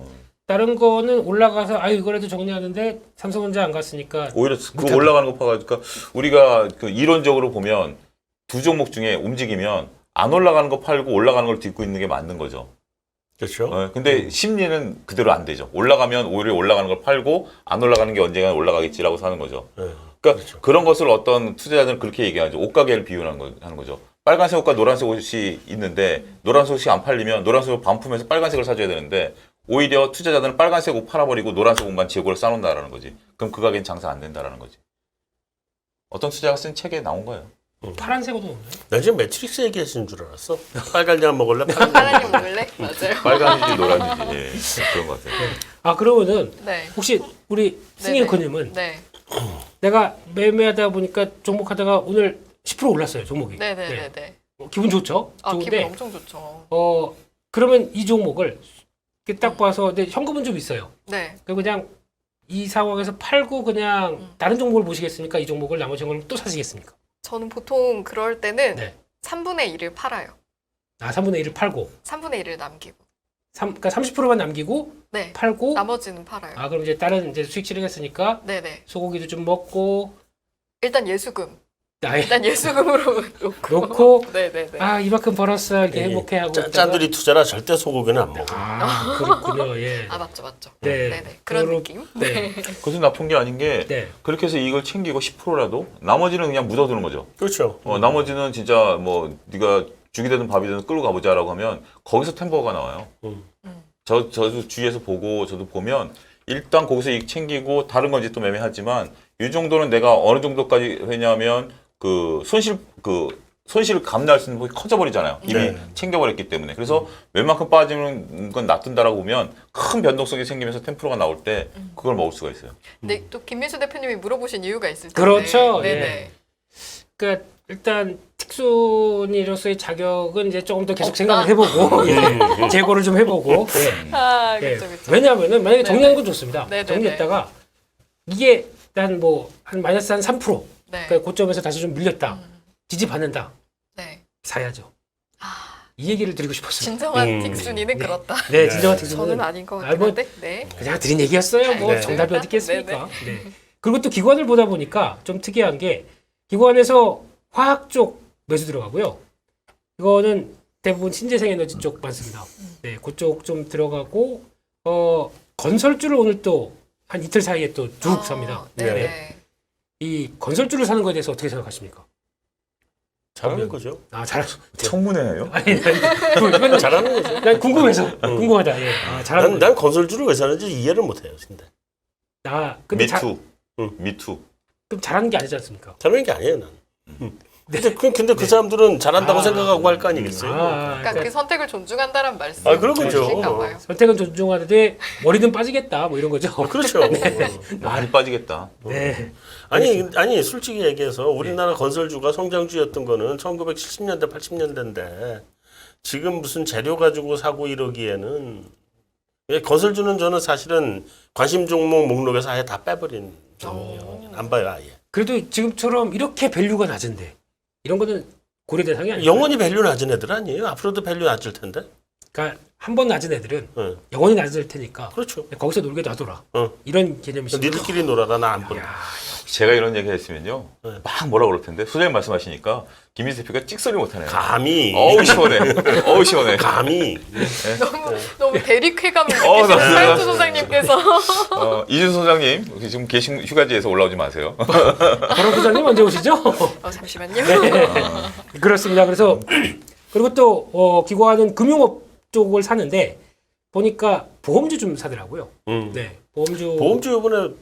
다른 거는 올라가서 이거라도 정리하는데 삼성전자 안 갔으니까 오히려 그 못하죠. 올라가는 거 봐가지고 우리가 그 이론적으로 보면 두 종목 중에 움직이면 안 올라가는 거 팔고 올라가는 걸 딛고 있는 게 맞는 거죠. 그렇죠. 근데 심리는 그대로 안 되죠. 올라가면 오히려 올라가는 걸 팔고 안 올라가는 게 언젠가 올라가겠지라고 사는 거죠. 네. 그러니까 그런 것을 어떤 투자자들은 그렇게 얘기하죠. 옷가게를 비유하는 거죠. 빨간색 옷과 노란색 옷이 있는데 노란색 옷이 안 팔리면 노란색 옷 반품해서 빨간색을 사줘야 되는데 오히려 투자자들은 빨간색 옷 팔아버리고 노란색 옷만 재고를 싸놓는다라는 거지. 그럼 그 가게는 장사 안 된다라는 거지. 어떤 투자가 쓴 책에 나온 거예요. 파란색 옷도 없나요? 나 지금 매트릭스 얘기하시는 줄 알았어. 빨간약 먹을래? 파란색 먹을래? 맞아요. 빨간이지 노란이지 예, 그런 것 같아요. 그러면은 네. 혹시 우리 승일코님은 네. 내가 매매하다 보니까 종목 하다가 오늘 10% 올랐어요 종목이. 네네네네. 네. 기분 좋죠. 기분 좋은데 엄청 좋죠. 그러면 이 종목을 이렇게 딱 봐서 근데 현금은 좀 있어요. 네. 그냥 이 상황에서 팔고 그냥 다른 종목을 보시겠습니까? 이 종목을 나머지 현금을 또 사시겠습니까? 저는 보통 그럴 때는 네. 3분의 1을 팔아요. 3분의 1을 팔고 3분의 1을 남기고. 그러니까 30%만 남기고 네. 팔고 나머지는 팔아요. 그럼 이제 다른 이제 수익 실행했으니까 네네. 소고기도 좀 먹고 일단 예수금. 아예 일단 예수금으로 놓고. 놓고 네네네. 이만큼 벌었어 이렇게 예, 행복해하고 짠들이 투자라 절대 소고기는 안 먹어. 그렇군요. 예. 맞죠. 네. 네네. 그런 그거로- 느낌. 네. 그것은 나쁜 게 아닌 게 네. 그렇게 해서 이걸 챙기고 10%라도 나머지는 그냥 묻어두는 거죠. 그렇죠. 나머지는 진짜 뭐 네가 죽이 되든 밥이 되든 끌고 가보자라고 하면 거기서 템버가 나와요. 저도 주위에서 보고 저도 보면 일단 거기서 이익 챙기고 다른 건 이제 또 매매하지만 이 정도는 내가 어느 정도까지 했냐면 그 손실을 감내할 수 있는 폭이 커져버리잖아요. 이미 네. 챙겨버렸기 때문에. 그래서 웬만큼 빠지는 건 놔둔다라고 보면 큰 변동성이 생기면서 템프로가 나올 때 그걸 먹을 수가 있어요. 근데 또 김민수 대표님이 물어보신 이유가 있을 텐데. 그렇죠. 네네. 예. 그러니까 일단 특순이로서의 자격은 이제 조금 더 계속 없다. 생각을 해보고 예. 재고를 좀 해보고 예. 아, 예. 그렇죠, 그렇죠. 왜냐하면은 만약에 네네. 정리하는 건 좋습니다. 네네네. 정리했다가 이게 한 마이너스 한 3% 네. 그러니까 고점에서 다시 좀 밀렸다. 지지받는다. 네. 사야죠. 이 얘기를 드리고 싶었어요. 진정한 틱순이는 그렇다. 네, 네. 진정한 저는 특수는 아닌 것 아, 같긴 뭐, 한데. 네. 그냥 드린 얘기였어요. 뭐 네. 정답이 어디 있겠습니까? 네네. 네. 그리고 또 기관을 보다 보니까 좀 특이한 게 기관에서 화학 쪽 매수 들어가고요. 이거는 대부분 신재생 에너지 쪽 많습니다. 네, 그쪽 좀 들어가고 건설주를 오늘 또 한 이틀 사이에 또 쭉 삽니다. 네네. 이 건설주를 사는 거에 대해서 어떻게 생각하십니까? 잘하는 거죠. 아, 잘 청문회예요? 아니, 이거는 잘하는 거죠. 난 궁금해서 궁금하다. 예. 아, 잘하는 난 건설주를 왜 사는지 이해를 못해요. 근데 근데 미투. 미투. 그럼 잘하는 게 아니지 않습니까? 잘하는 게 아니에요, 난. 근데 그 사람들은 잘한다고 아. 생각하고 할 거 아니겠어요? 그러니까 그 선택을 존중한다는 말씀. 아, 그런 거죠. 봐요. 선택은 존중하는데 머리는 빠지겠다 뭐 이런 거죠. 그렇죠. 많이 빠지겠다. 네. 아니 솔직히 얘기해서 우리나라 건설주가 성장주였던 거는 1970년대 80년대인데 지금 무슨 재료 가지고 사고 이러기에는 건설주는 저는 사실은 관심 종목 목록에서 아예 다 빼버린 종목이에요. 안 봐요 아예. 그래도 지금처럼 이렇게 밸류가 낮은데 이런 거는 고려 대상이 아니에요. 영원히 밸류 낮은 애들 아니에요? 앞으로도 밸류 낮을 텐데. 그러니까 한 번 낮은 애들은 응. 영원히 낮을 테니까 그렇죠. 거기서 놀게 놔둬라. 어. 이런 개념이시죠. 니들끼리 놀아라 나 안 본다. 제가 이런 얘기 했으면요. 네. 막 뭐라 그럴 텐데 소장님 말씀하시니까 김민수 대표가 찍소리 못하네요. 감히 어우 시원해. 어우 시원해. 감히 너무 대립회감을 나 느끼시는 진짜- 사연수 소장님께서. 이준 소장님 지금 계신 휴가지에서 올라오지 마세요. 그런 부장님 언제 오시죠? 잠시만요. 그렇습니다. 그래서 그리고 또 기관은 금융업 쪽을 사는데 보니까 보험주 좀 사더라고요. 네, 보험주 이번에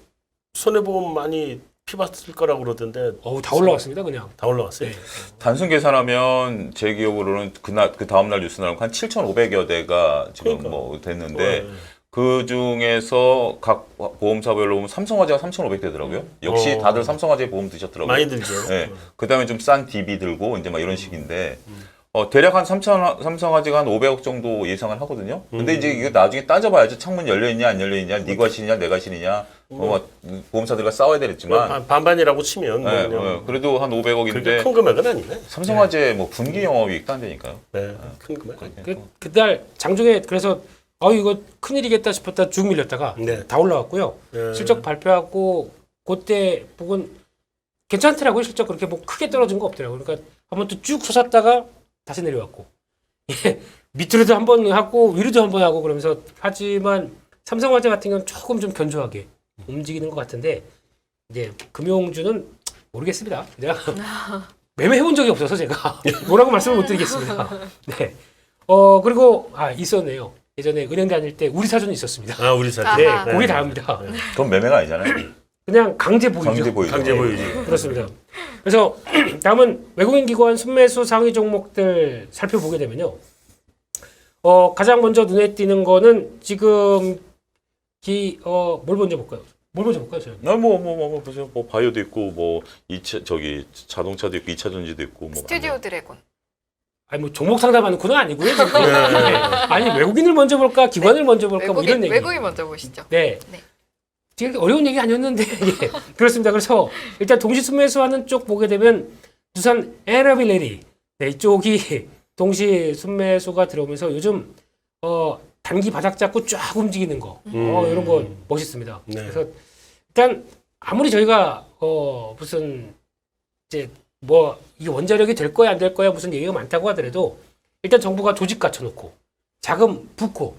손해보험 많이 피봤을 거라고 그러던데 다 올라왔습니다. 그냥. 다 올라왔어요? 네. 단순 계산하면 제 기억으로는 그 다음 날 뉴스 나오면 한 7,500여 대가 지금 그러니까. 뭐 됐는데 네. 그 중에서 각 보험사별로 보면 삼성화재가 3,500대더라고요. 역시 다들 삼성화재 보험 드셨더라고요. 많이 들죠. 네. 그다음에 좀 싼 DB 들고 이제 막 이런 식인데 대략 한 삼성화재가 한 500억 정도 예상을 하거든요. 근데 이제 이거 나중에 따져봐야죠. 창문 열려 있냐 안 열려 있냐, 네 과실이냐 내 과실이냐. 보험사들과 싸워야 되겠지만 반반이라고 치면 뭐 네, 그냥 그래도 한 그렇게 500억인데 큰 금액은 아니네. 삼성화재 뭐 분기 영업이익도 안 되니까요. 네, 큰 금액. 아니네. 그날 장중에 그래서 이거 큰일이겠다 싶었다 쭉 밀렸다가 네. 다 올라왔고요. 네. 실적 발표하고 그때 부분 괜찮더라고요. 실적 그렇게 뭐 크게 떨어진 거 없더라고요. 그러니까 한번 또 쭉 솟았다가 다시 내려왔고 밑으로도 한번 하고 위로도 한번 하고 그러면서 하지만 삼성화재 같은 경우는 조금 좀 견조하게 움직이는 것 같은데 이제 금융주는 모르겠습니다. 내가 매매해본 적이 없어서 제가 뭐라고 말씀을 못 드리겠습니다. 네. 그리고 있었네요. 예전에 은행 다닐 때 우리 사전이 있었습니다. 우리 사진. 네, 아하. 거기 다입니다. 그건 매매가 아니잖아요. 그냥 강제 보유죠. 강제 보유. 강제 보유지. 그렇습니다. 그래서 다음은 외국인 기관 순매수 상위 종목들 살펴보게 되면요. 가장 먼저 눈에 띄는 거는 지금 뭘 먼저 볼까요? 저희? 뭐 보세요. 뭐 바이오도 있고 뭐 자동차도 있고 2차 전지도 있고 뭐 스튜디오 드래곤. 아니 뭐 종목 상담하는 코너 아니고요. 지금. 네. 아니 외국인을 먼저 볼까, 기관을 먼저 볼까 뭐 이런 얘기. 외국인 먼저 보시죠. 네. 네. 되게 어려운 얘기 아니었는데 예. 그렇습니다. 그래서 일단 동시 순매수하는 쪽 보게 되면 두산 에너빌레리 이쪽이 동시 순매수가 들어오면서 요즘 단기 바닥 잡고 쫙 움직이는 거 이런 거 멋있습니다. 네. 그래서 일단 아무리 저희가 무슨 이제 뭐 이게 원자력이 될 거야 안 될 거야 무슨 얘기가 많다고 하더라도 일단 정부가 조직 갖춰놓고 자금 붓고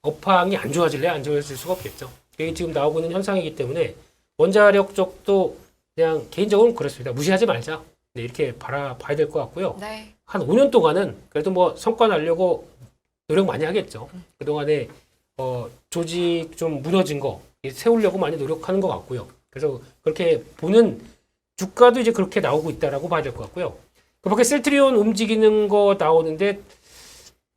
업황이 안 좋아질래 안 좋아질 수가 없겠죠. 이게 지금 나오고 있는 현상이기 때문에 원자력 쪽도 그냥 개인적으로는 그렇습니다. 무시하지 말자. 네, 이렇게 봐야 될 것 같고요. 네. 한 5년 동안은 그래도 뭐 성과 나려고 노력 많이 하겠죠. 그동안에 조직 좀 무너진 거 세우려고 많이 노력하는 것 같고요. 그래서 그렇게 보는 주가도 이제 그렇게 나오고 있다라고 봐야 될 것 같고요. 그 밖에 셀트리온 움직이는 거 나오는데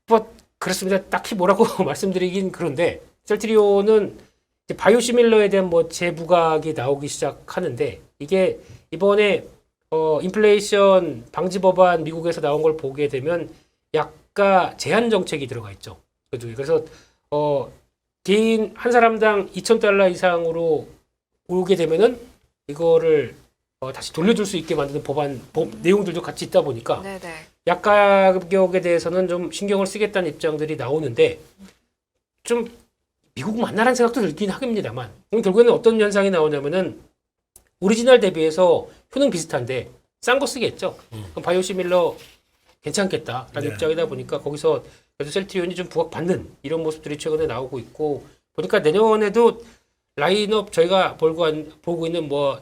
뭐 그렇습니다. 딱히 뭐라고 말씀드리긴 그런데 셀트리온은 이제 바이오시밀러에 대한 뭐 재부각이 나오기 시작하는데 이게 이번에 인플레이션 방지 법안 미국에서 나온 걸 보게 되면 약가 제한 정책이 들어가 있죠. 그래서 개인 한 사람당 $2,000 이상으로 오게 되면은 이거를 다시 돌려줄 수 있게 만드는 법 내용들도 같이 있다 보니까 네네. 약가 가격에 대해서는 좀 신경을 쓰겠다는 입장들이 나오는데 좀 미국 만나라는 생각도 들긴 하겠습니다만 그럼 결국에는 어떤 현상이 나오냐면은 오리지널 대비해서 효능 비슷한데 싼 거 쓰겠죠. 그럼 바이오시밀러 괜찮겠다라는 입장이다 보니까 거기서 그래도 셀트리온이 좀 부각받는 이런 모습들이 최근에 나오고 있고 보니까 내년에도 라인업 저희가 보고 있는 뭐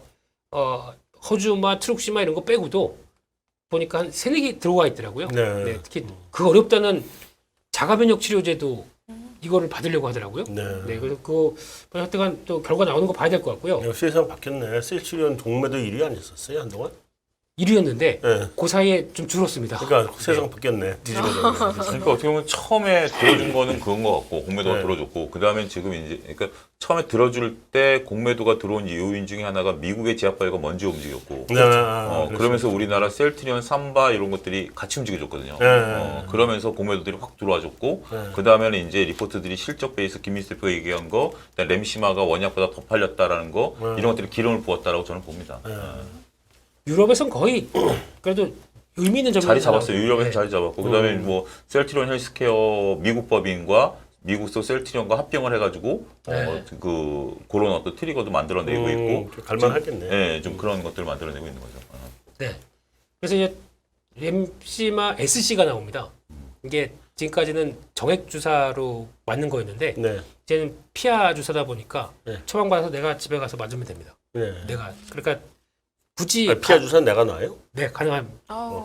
허즈마, 트룩시마 이런 거 빼고도 보니까 한 3-4개 들어와 있더라고요. 네. 네, 특히 그 어렵다는 자가면역 치료제도 이거를 받으려고 하더라고요. 네. 그래서 하여튼간 또 결과 나오는 거 봐야 될 것 같고요. 세상 바뀌었네. 셀트리온 동매도 1위 아니었었어요 한동안? 1위였는데 네. 그 사이에 좀 줄었습니다. 그러니까 세상 바뀌었네. 뒤집어졌네. 그러니까 어떻게 보면 처음에 들어준 거는 그건 것 같고 공매도가 네. 들어줬고 그 다음에 지금 이제 그러니까 처음에 들어줄 때 공매도가 들어온 요인 중에 하나가 미국의 제약 바이오가 먼저 움직였고 네. 그러면서 우리나라 셀트리온, 삼바 이런 것들이 같이 움직여줬거든요. 네. 그러면서 공매도들이 확 들어와줬고 네. 그 다음에는 이제 리포트들이 실적 베이스 김민수 대표가 얘기한 거 램시마가 원약보다 더 팔렸다라는 거 이런 것들이 기름을 부었다라고 저는 봅니다. 유럽에선 거의 그래도 의미 있는 점이 자리 잡았어요. 유럽에서 네. 자리 잡았고 그다음에 뭐 셀트리온 헬스케어 미국 법인과 미국서 셀트리온과 합병을 해가지고 그 그런 어떤 트리거도 만들어내고 있고 갈만하겠네. 네, 좀 그런 것들을 만들어내고 있는 거죠. 네. 그래서 이제 램시마 SC가 나옵니다. 이게 지금까지는 정액 주사로 맞는 거였는데 네. 이제는 피하 주사다 보니까 네. 처방받아서 내가 집에 가서 맞으면 됩니다. 네. 그러니까 굳이 피하 주사 내가 놔요? 네 가능한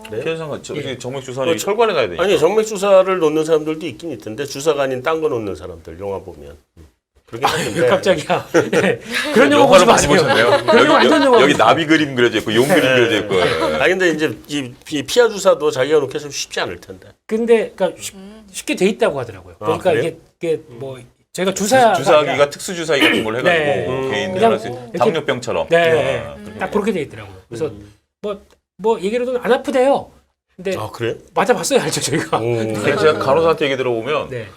그래? 피해상관 예. 정맥 주사는 철관에 가야 되니까. 아니 정맥 주사를 놓는 사람들도 있긴 있던데 주사가 아닌 딴 거 놓는 사람들 영화 보면 그렇게 하는데 깜짝이야. 네. 그런 영화 보지 영화를 많이 마세요. 보셨네요. 완전 영화 여기 나비 그림 그려져 있고 용 그림 그려져 있고. 아 근데 이제 이 피하 주사도 자기가 놓기 좀 쉽지 않을 텐데. 근데 그러니까 쉽게 돼 있다고 하더라고요. 그러니까 그래요? 이게 뭐 저희가 주사가 주사기가 특수 주사기 같은 걸 해가지고 네. 개인들 그냥 하나씩 이렇게- 당뇨병처럼. 네, 그렇게 딱 그렇게 돼 있더라고요. 그래서 뭐 얘기로는 안 아프대요. 근데 아 그래? 맞아봤어요, 알죠 저희가. 근데 제가 간호사한테 얘기 들어보면 네.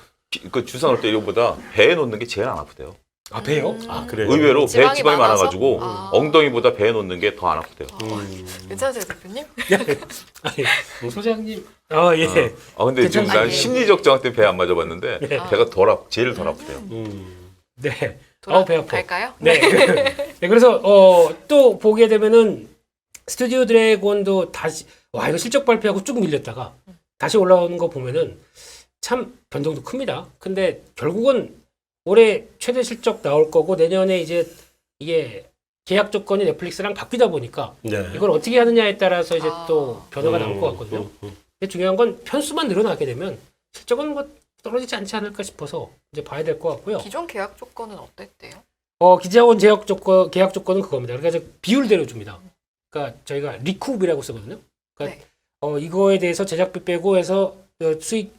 그 주사 넣을 때 이거보다 배에 놓는 게 제일 안 아프대요. 아 배요? 아 그래. 의외로 배에 지방이 지방이 많아서? 많아가지고 엉덩이보다 배에 놓는 게 더 안 아프대요. 괜찮으세요, 대표님? 아니, 소장님. 예. 근데 지금 난 괜찮아요. 심리적 저항 때문에 배 안 맞아봤는데 배가 제일 덜 아프대요. 네. 배 아파. 갈까요? 네. 네. 그래서 또 보게 되면은 스튜디오 드래곤도 다시 이거 실적 발표하고 쭉 밀렸다가 다시 올라오는 거 보면은 참 변동도 큽니다. 근데 결국은 올해 최대 실적 나올 거고 내년에 이제 이게 계약 조건이 넷플릭스랑 바뀌다 보니까 네. 이걸 어떻게 하느냐에 따라서 이제 또 변화가 나올 것 같거든요. 음. 근데 중요한 건 편수만 늘어나게 되면 실적은 뭐 떨어지지 않지 않을까 싶어서 이제 봐야 될 것 같고요. 기존 계약 조건은 어땠대요? 기자원 계약 조건은 그겁니다. 그러니까 이제 비율대로 줍니다. 그러니까 저희가 리쿱이라고 쓰거든요. 그러니까 이거에 대해서 제작비 빼고 해서 수익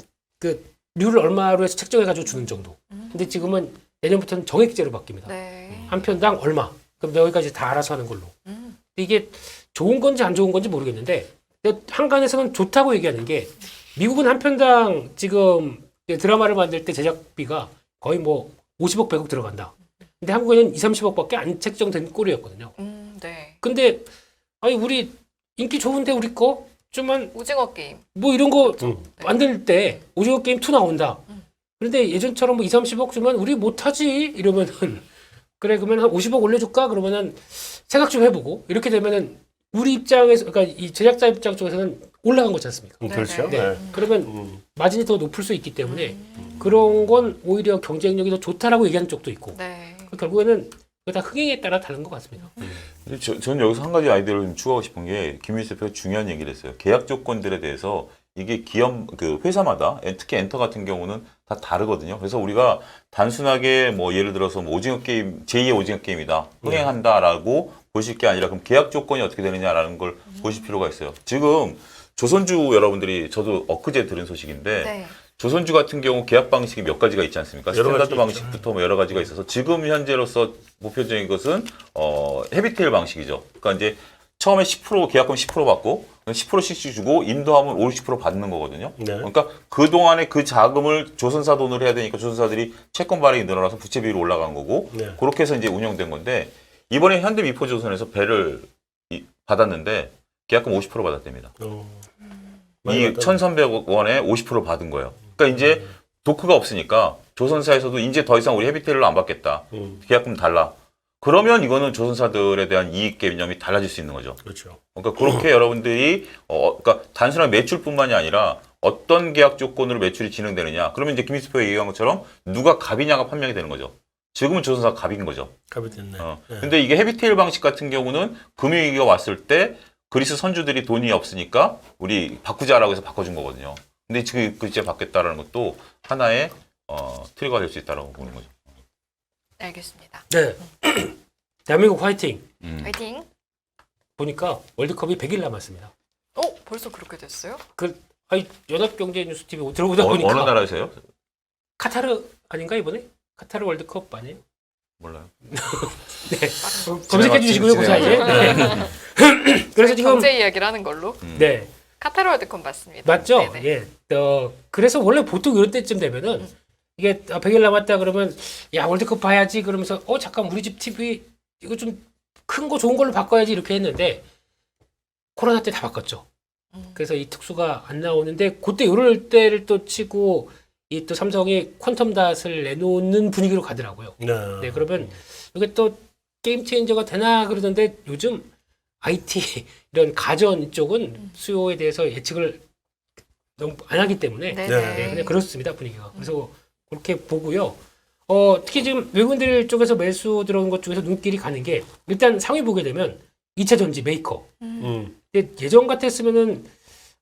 률을 얼마로 해서 책정해 가지고 주는 정도. 근데 지금은 내년부터는 정액제로 바뀝니다. 네. 한 편당 얼마. 그럼 여기까지 다 알아서 하는 걸로. 근데 이게 좋은 건지 안 좋은 건지 모르겠는데 근데 한간에서는 좋다고 얘기하는 게 미국은 한 편당 지금 드라마를 만들 때 제작비가 거의 뭐 50억, 100억 들어간다. 근데 한국에는 2-30억밖에 안 책정된 꼴이었거든요. 네. 근데 아니 우리 인기 좋은데 우리 거 좀만 오징어 게임. 뭐 이런 거 만들 때 오징어 게임 2 나온다. 그런데 예전처럼 뭐 2-30억 주면 우리 못하지 이러면은 그래 그러면 한 50억 올려줄까 그러면은 생각 좀 해보고 이렇게 되면은 우리 입장에서 그러니까 이 제작자 입장 쪽에서는 올라간 거지 않습니까? 그렇죠. 네. 네. 그러면 마진이 더 높을 수 있기 때문에 그런 건 오히려 경쟁력이 더 좋다라고 얘기하는 쪽도 있고 네. 결국에는 그거 다 흥행에 따라 다른 것 같습니다. 근데 저는 여기서 한 가지 아이디어를 좀 추가하고 싶은 게 김민수 대표가 중요한 얘기를 했어요. 계약 조건들에 대해서 이게 기업 그 회사마다 특히 엔터 같은 경우는 다 다르거든요. 그래서 우리가 단순하게 뭐 예를 들어서 뭐 오징어 게임 제2의 오징어 게임이다 흥행한다라고 보실 게 아니라 그럼 계약 조건이 어떻게 되느냐라는 걸 보실 필요가 있어요. 지금 조선주 여러분들이 저도 엊그제 들은 소식인데 네. 조선주 같은 경우 계약 방식이 몇 가지가 있지 않습니까? 여러 스탠다드 가지 방식부터 뭐 여러 가지가 있어서 지금 현재로서 목표적인 것은 헤비테일 방식이죠. 그러니까 이제 처음에 10% 계약금 10% 받고 10%씩 주고 인도하면 50% 받는 거거든요. 네. 그러니까 그 동안에 그 자금을 조선사 돈으로 해야 되니까 조선사들이 채권 발행이 늘어나서 부채 비율이 올라간 거고 네. 그렇게 해서 이제 운영된 건데 이번에 현대미포조선에서 배를 받았는데 계약금 50% 받았답니다. 많이 이 1,300원에 50% 받은 거예요. 그러니까 이제 도크가 없으니까 조선사에서도 이제 더 이상 우리 헤비테일로 안 받겠다. 계약금 달라. 그러면 이거는 조선사들에 대한 이익 개념이 달라질 수 있는 거죠. 그렇죠. 그러니까 그렇게 여러분들이 그러니까 단순한 매출뿐만이 아니라 어떤 계약 조건으로 매출이 진행되느냐. 그러면 이제 김희수표가 얘기한 것처럼 누가 갑이냐가 판명이 되는 거죠. 지금은 조선사가 갑인 거죠. 갑이 됐네. 네. 근데 이게 헤비테일 방식 같은 경우는 금융위기가 왔을 때 그리스 선주들이 돈이 없으니까 우리 바꾸자라고 해서 바꿔준 거거든요. 근데 지금 글자 바뀌었다라는 것도 하나의 트리거가 될 수 있다라고 보는 거죠. 알겠습니다. 네. 대한민국 화이팅. 화이팅. 보니까 월드컵이 100일 남았습니다. 벌써 그렇게 됐어요? 연합경제뉴스TV 들어보다 어느 보니까 나라에서요? 카타르 아닌가 이번에? 카타르 월드컵 아니에요? 몰라요. 네. 검색해 주시고요, 그 사이에. 네. 그래서 지금 경제 이야기를 하는 걸로. 네. 카타르 월드컵 맞습니다. 맞죠? 네네. 예. 그래서 원래 보통 이런 때쯤 되면은 이게 100일 남았다 그러면 야, 월드컵 봐야지 그러면서 잠깐 우리 집 TV 이거 좀 큰 거 좋은 걸로 바꿔야지 이렇게 했는데 코로나 때 다 바꿨죠. 그래서 이 특수가 안 나오는데 그때 이럴 때를 또 치고 이 또 삼성이 퀀텀 닷을 내놓는 분위기로 가더라고요. 네, 그러면 이게 또 게임 체인저가 되나 그러던데 요즘 IT 이런 가전 쪽은 수요에 대해서 예측을 너무 안 하기 때문에 네네. 네, 그냥 그렇습니다 분위기가. 그래서 그렇게 보고요. 특히 지금 외국인들 쪽에서 매수 들어온 것 중에서 눈길이 가는 게 일단 상위 보게 되면 2차 전지 메이커. 근데 예전 같았으면은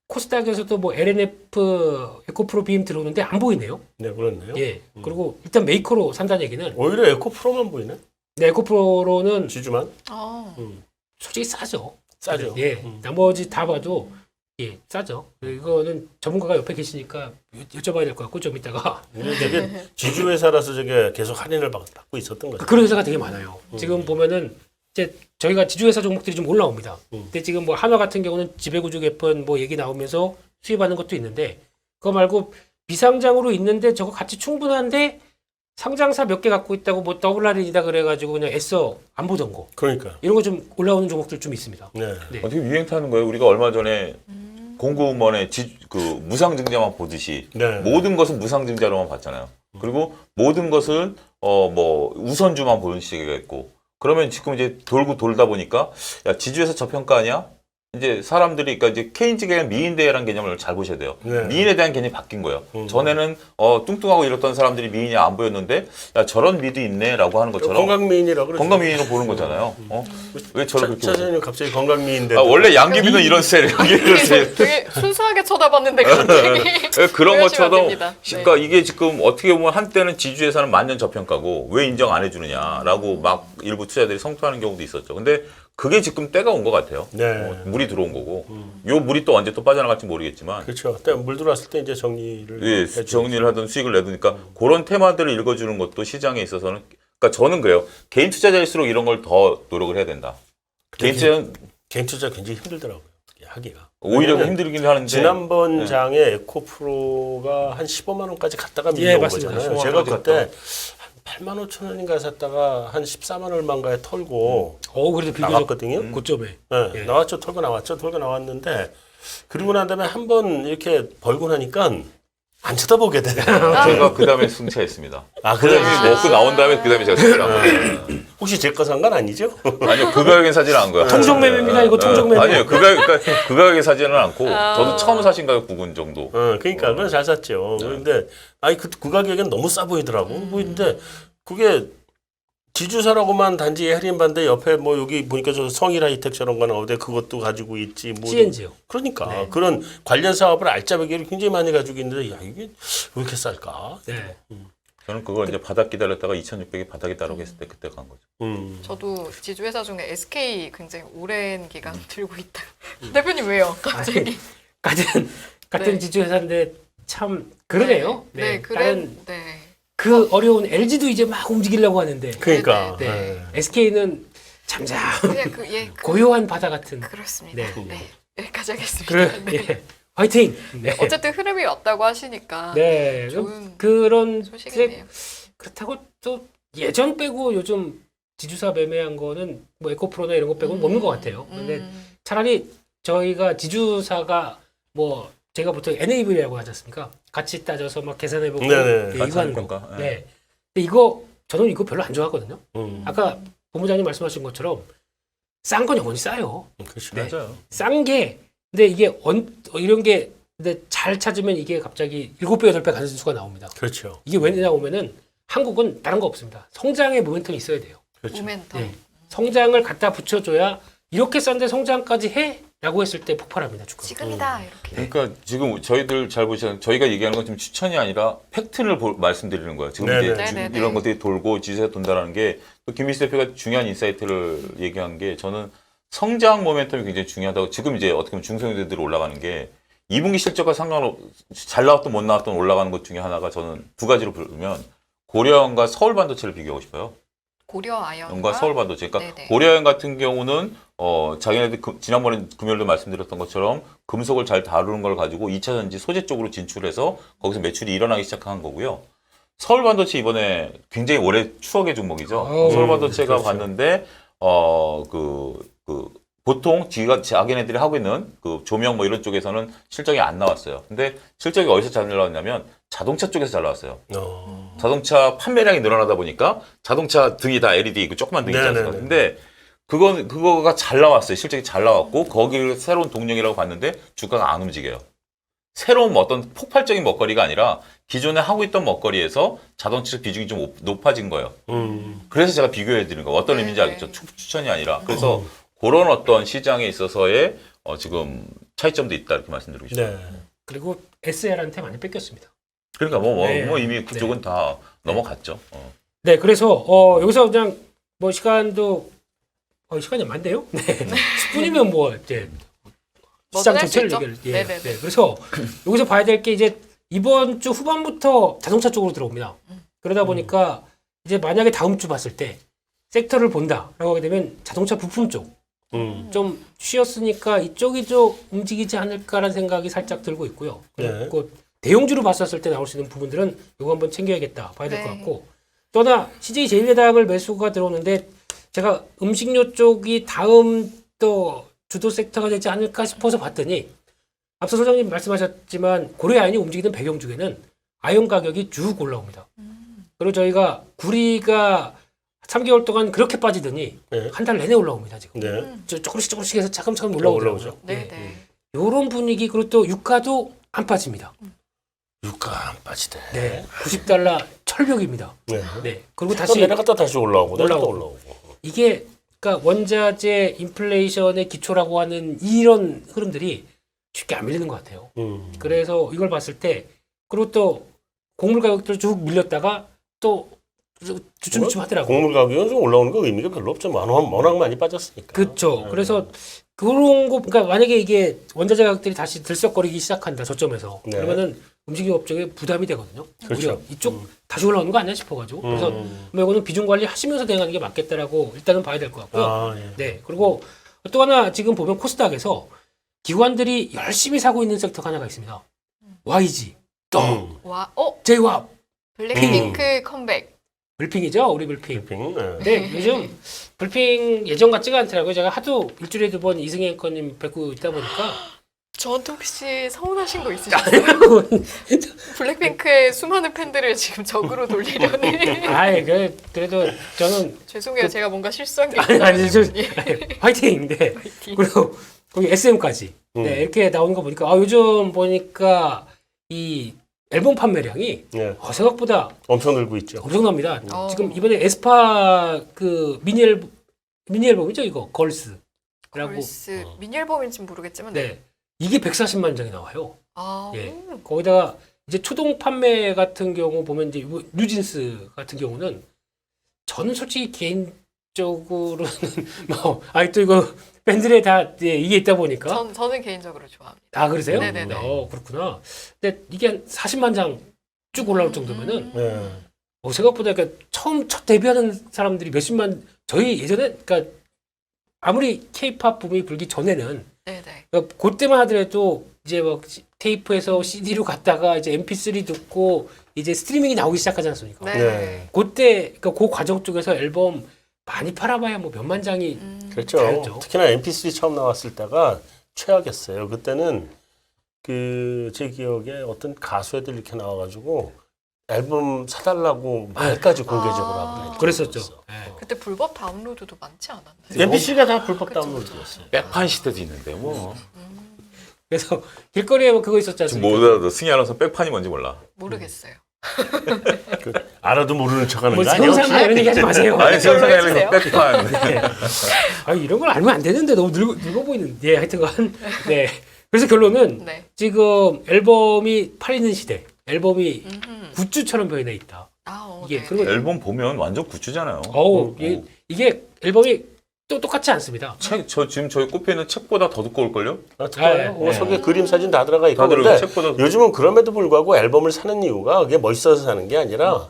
코스닥에서도 뭐 LNF 에코프로 비임 들어오는데 안 보이네요. 네, 그렇네요. 예. 그리고 일단 메이커로 산다는 얘기는 오히려 에코프로만 보이네. 네, 에코프로는 지주만 솔직히 싸죠. 싸죠. 예. 나머지 다 봐도 예, 싸죠. 이거는 전문가가 옆에 계시니까 여쭤봐야 될 것 같고 좀 이따가 근데 되게 지주 회사라서 저게 계속 할인을 받고 있었던 거죠. 그런 회사가 되게 많아요. 지금 보면은 이제 저희가 지주회사 종목들이 좀 올라옵니다. 근데 지금 뭐 한화 같은 경우는 지배구조 개편 뭐 얘기 나오면서 수입하는 것도 있는데 그거 말고 비상장으로 있는데 저거 가치 충분한데 상장사 몇 개 갖고 있다고 뭐 더블 할인이다 그래가지고 그냥 애써 안 보던 거 그러니까. 이런 거 좀 올라오는 종목들 좀 있습니다. 네. 네. 어떻게 유행 타는 거예요? 우리가 얼마 전에 공구먼의 그 무상증자만 보듯이 네. 모든 것은 무상증자로만 봤잖아요. 그리고 모든 것은 뭐 우선주만 보는 시기가 있고 그러면 지금 이제 돌고 돌다 보니까 야 지주에서 저평가 아니야? 이제 사람들이 그러니까 이제 케인즈 개념 미인대회라는 개념을 잘 보셔야 돼요. 네. 미인에 대한 개념이 바뀐 거예요. 전에는 뚱뚱하고 이렇던 사람들이 미인이 안 보였는데 야 저런 미도 있네라고 하는 것처럼 건강미인이라고 그러죠. 건강미인으로 보는 거잖아요. 왜 저를 그렇게 보세요? 차장님 갑자기 건강미인데. 원래 양귀비는 이런 스타일이에요. 이런 스타일. 되게 순수하게 쳐다봤는데 갑자기 그런 오해하시면 것처럼 안 됩니다. 네. 그러니까 이게 지금 어떻게 보면 한때는 지주회사는 만년 저평가고 왜 인정 안 해주느냐라고 막 일부 투자자들이 성토하는 경우도 있었죠. 근데 그게 지금 때가 온 것 같아요. 네. 물이 들어온 거고 요 물이 또 언제 또 빠져나갈지 모르겠지만 그렇죠. 그때 물 들어왔을 때 이제 정리를 예, 해주죠. 정리를 하든 수익을 내두니까 그런 테마들을 읽어주는 것도 시장에 있어서는 그러니까 저는 그래요. 개인 투자자일수록 이런 걸 더 노력을 해야 된다. 개인 투자는 개인 투자 굉장히 힘들더라고요. 하기가. 오히려 왜냐면 힘들긴 하는데 지난번 네. 장에 에코프로가 한 15만 원까지 갔다가 예, 밀려온 맞습니다. 거잖아요. 15만 제가 원까지 그때 갔다가. 한 8만 5천 원인가 샀다가 한 14만 얼마인가에 털고 그래도 비교적 나왔거든요. 고점에. 네, 예. 나왔죠. 털고 나왔는데 그리고 난 다음에 한 번 이렇게 벌고 나니까 안 쳐다보게 돼. 제가 그 다음에 승차했습니다. 아, 그 다음에 그래. 먹고 나온 다음에 그 다음에 제가 승차했어요. 혹시 제 거 산 건 아니죠? 아니요, 그 가격에 사지는 않은 거예요. 통정매매입니다. 이거 통정매매. 아니요, 그 가격에 사지는 않고 저도 처음 사신 가격 부근 정도. 그러니까 그건 잘 샀죠. 그런데 아니 그 가격엔 너무 싸 보이더라고. 보이는데 그게 지주사라고만 단지 할인 받는데 옆에 뭐 여기 보니까 저 성일 하이텍처럼 거나 어디 그것도 가지고 있지. 뭐 CNG요. 그러니까 그런 관련 사업을 알짜배기를 굉장히 많이 가지고 있는데 야 이게 왜 이렇게 쌀까? 네. 저는 그걸 이제 바닥 기다렸다가 2,600이 바닥에 따르고 했을 때 그때 간 거죠. 저도 지주회사 중에 SK 굉장히 오랜 기간 들고 있다. 대표님 왜요? 갑자기? 같은 네. 지주 회사인데 참 그러네요. 네, 다른 네. 그 어려운 LG도 이제 막 움직이려고 하는데 그러니까. 네. 네. SK는 잠잠 그냥 고요한 바다 같은. 그렇습니다. 네. 네. 여기까지 하겠습니다. 그래, 네. 예. 화이팅. 네. 어쨌든 흐름이 왔다고 하시니까 네. 좋은 그런 소식이네요. 그렇다고 또 예전 빼고 요즘 지주사 매매한 거는 뭐 에코프로나 이런 거 빼고는 없는 것 같아요. 근데 차라리 저희가 지주사가 뭐 제가 보통 NAV라고 하지 않습니까? 같이 따져서 막 계산해보고 네네. 네, 이거 하는 거. 평가. 네. 근데 이거 저는 이거 별로 안 좋아하거든요. 아까 음. 본부장님 말씀하신 것처럼 싼 건 영원히 싸요. 그렇죠. 네. 맞아요. 싼 게 근데 이게 이런 게 근데 잘 찾으면 이게 갑자기 7배, 8배 가는 수가 나옵니다. 그렇죠. 이게 왜 나오면은 한국은 다른 거 없습니다. 성장의 모멘텀이 있어야 돼요. 그렇죠. 모멘텀. 네. 성장을 갖다 붙여줘야 이렇게 싼데 성장까지 해? 라고 했을 때 폭발합니다. 주가. 지금이다 이렇게. 그러니까 지금 저희들 잘 보시면 저희가 얘기하는 건 지금 추천이 아니라 팩트를 말씀드리는 거예요. 지금 네네. 이제 네네네. 이런 것들이 돌고 지수가 돈다라는 게 또 김민수 대표가 중요한 인사이트를 얘기한 게 저는 성장 모멘텀이 굉장히 중요하다고 지금 이제 어떻게 보면 중소형제들이 올라가는 게 2분기 실적과 잘 나왔던 못 나왔던 올라가는 것 중에 하나가 저는 두 가지로 부르면 고려연과 서울반도체를 비교하고 싶어요. 고려 아연과 연과 서울반도체. 그러니까 네네. 고려연 같은 경우는 자기네들 지난번에 금요일도 말씀드렸던 것처럼 금속을 잘 다루는 걸 가지고 2차 전지 소재 쪽으로 진출해서 거기서 매출이 일어나기 시작한 거고요. 서울반도체 이번에 굉장히 오래 추억의 종목이죠. 서울반도체가 그렇죠. 봤는데 보통 자기네들이 하고 있는 그 조명 뭐 이런 쪽에서는 실적이 안 나왔어요. 근데 실적이 어디서 잘 나왔냐면 자동차 쪽에서 잘 나왔어요. 자동차 판매량이 늘어나다 보니까 자동차 등이 다 LED 그 조그만 등이 있지 않습니까? 네네네. 근데 그거가 잘 나왔어요. 실적이 잘 나왔고 거기를 새로운 동력이라고 봤는데 주가가 안 움직여요. 새로운 어떤 폭발적인 먹거리가 아니라 기존에 하고 있던 먹거리에서 자동차 비중이 좀 높아진 거예요. 그래서 제가 비교해 드리는 거예요. 어떤 네, 의미인지 네. 알겠죠? 추천이 아니라. 그래서 그런 어떤 시장에 있어서의 지금 차이점도 있다 이렇게 말씀드리고 싶어요. 네. 그리고 SL한테 많이 뺏겼습니다. 그러니까 네. 이미 그쪽은 다 넘어갔죠. 네, 그래서 여기서 그냥 뭐 시간도 시간이 많네요. 네, 10분이면 뭐 이제 시장 뭐든 할수 전체를 있죠. 얘기를 네네네. 네, 그래서 여기서 봐야 될 게 이제 이번 주 후반부터 자동차 쪽으로 들어옵니다. 그러다 보니까 이제 만약에 다음 주 봤을 때 섹터를 본다라고 하게 되면 자동차 부품 쪽 좀 쉬었으니까 이쪽이 좀 움직이지 않을까라는 생각이 살짝 들고 있고요. 네. 그리고 대형주로 봤었을 때 나올 수 있는 부분들은 이거 한번 챙겨야겠다 봐야 될 것 네. 같고 또 하나 CJ 제일제당을 매수가 들어오는데 제가 음식료 쪽이 다음 또 주도 섹터가 되지 않을까 싶어서 봤더니 앞서 소장님 말씀하셨지만 고려아연이 움직이는 배경 중에는 아연 가격이 쭉 올라옵니다. 그리고 저희가 구리가 3개월 동안 그렇게 빠지더니 네. 한 달 내내 올라옵니다 지금. 네. 조금씩 해서 차근차근 올라오더라고요. 올라오죠. 네네. 이런 분위기 그리고 또 유가도 안 빠집니다. 유가 안 빠지대. 네, 90달러 철벽입니다. 네. 네, 그리고 또 다시 내려갔다 다시 올라오고 내려갔다 올라오고. 이게 그러니까 원자재 인플레이션의 기초라고 하는 이런 흐름들이 쉽게 안 밀리는 것 같아요. 그래서 이걸 봤을 때 그리고 또 곡물 가격들 쭉 밀렸다가 또 주춤주춤 하더라고요. 곡물 가격은 좀 올라오는 거 의미가 별로 없죠. 워낙 많이 빠졌으니까. 그렇죠. 그래서 그런 거 그러니까 만약에 이게 원자재 가격들이 다시 들썩거리기 시작한다 저점에서 네. 그러면은 움직임 업종에 부담이 되거든요. 그렇죠. 오히려 이쪽 다시 올라오는 거 아니야 싶어가지고 그래서 뭐 이거는 비중 관리 하시면서 대응하는 게 맞겠다라고 일단은 봐야 될 것 같고요. 아, 예. 네. 그리고 또 하나 지금 보면 코스닥에서 기관들이 열심히 사고 있는 섹터가 하나가 있습니다. YG, 또 와, 제이왑, 블랙핑크 컴백. 불핑이죠, 우리 불핑. 핑. 네. 네, 요즘 불핑 예전 같지가 않더라고요. 제가 하도 일주일에 2번 이승희 앵커님 뵙고 있다 보니까 저한테 혹시 서운하신 거 있으셨어요? 블랙핑크의 수많은 팬들을 지금 적으로 돌리려는. 아예 그래도 저는 죄송해요. 제가 뭔가 실수한 게 아니 있어요. 화이팅. 네. 그리고 거기 SM까지 네, 이렇게 나오는 거 보니까 요즘 보니까 이 앨범 판매량이 네. 생각보다 엄청 늘고 있죠. 엄청납니다. 어. 지금 이번에 에스파 그 미니 앨범이죠 이거 걸스라고. 걸스 미니 앨범인지는 모르겠지만 네. 이게 140만 장이 나와요. 아, 예. 거기다가 이제 초동 판매 같은 경우 보면 이제 뉴진스 같은 경우는 저는 솔직히 쪽으로는 뭐 아니 또 이거 팬들의 다 이게 있다 보니까 저는 개인적으로 좋아합니다. 아 그러세요? 네네네. 그렇구나. 근데 이게 한 40만 장 쭉 올라올 정도면은 네. 생각보다 그러니까 첫 데뷔하는 사람들이 몇십만 저희 예전에 그러니까 아무리 K-팝 붐이 불기 전에는 네네. 그러니까 그때만 하더라도 이제 막 테이프에서 CD로 갔다가 이제 MP3 듣고 이제 스트리밍이 나오기 시작하지 않습니까? 네. 네. 그때 그러니까 그 과정 쪽에서 앨범 많이 팔아봐야 뭐 몇만 장이 그렇죠. 잘했죠. 특히나 MP3 처음 나왔을 때가 최악이었어요. 그때는 그 제 기억에 어떤 가수 애들 이렇게 나와가지고 앨범 사달라고 말까지 공개적으로 하고 그랬었죠. 네. 그때 불법 다운로드도 많지 않았나요? MBC가 다 불법 그쵸, 다운로드였어요. 백판 시대도 있는데 뭐. 그래서 길거리에 뭐 그거 있었지 지금 않습니까? 모두라도 승희 아나운서 백판이 뭔지 몰라. 모르겠어요. 그 알아도 모르는 척하는 뭐 거 아니에요? 세상에 이런 얘기 하지 마세요. 아니 그걸로 세상에 해주세요. 백판. 아 이런 걸 알면 안 되는데 너무 늙어 보이는데 하여튼간 네. 그래서 결론은 네. 지금 앨범이 팔리는 시대, 앨범이 음흠. 굿즈처럼 변해 있다. 이게 이게 그리고 앨범 보면 완전 굿즈잖아요. 이게 앨범이 또 똑같지 않습니다. 저 지금 저희 꼽혀 있는 책보다 더 두꺼울걸요? 특별해요. 뭐 속에 그림 사진 다 들어가 있고 다 들어가 그런데 책보다 요즘은 그럼에도 불구하고 앨범을 사는 이유가 그게 멋있어서 사는 게 아니라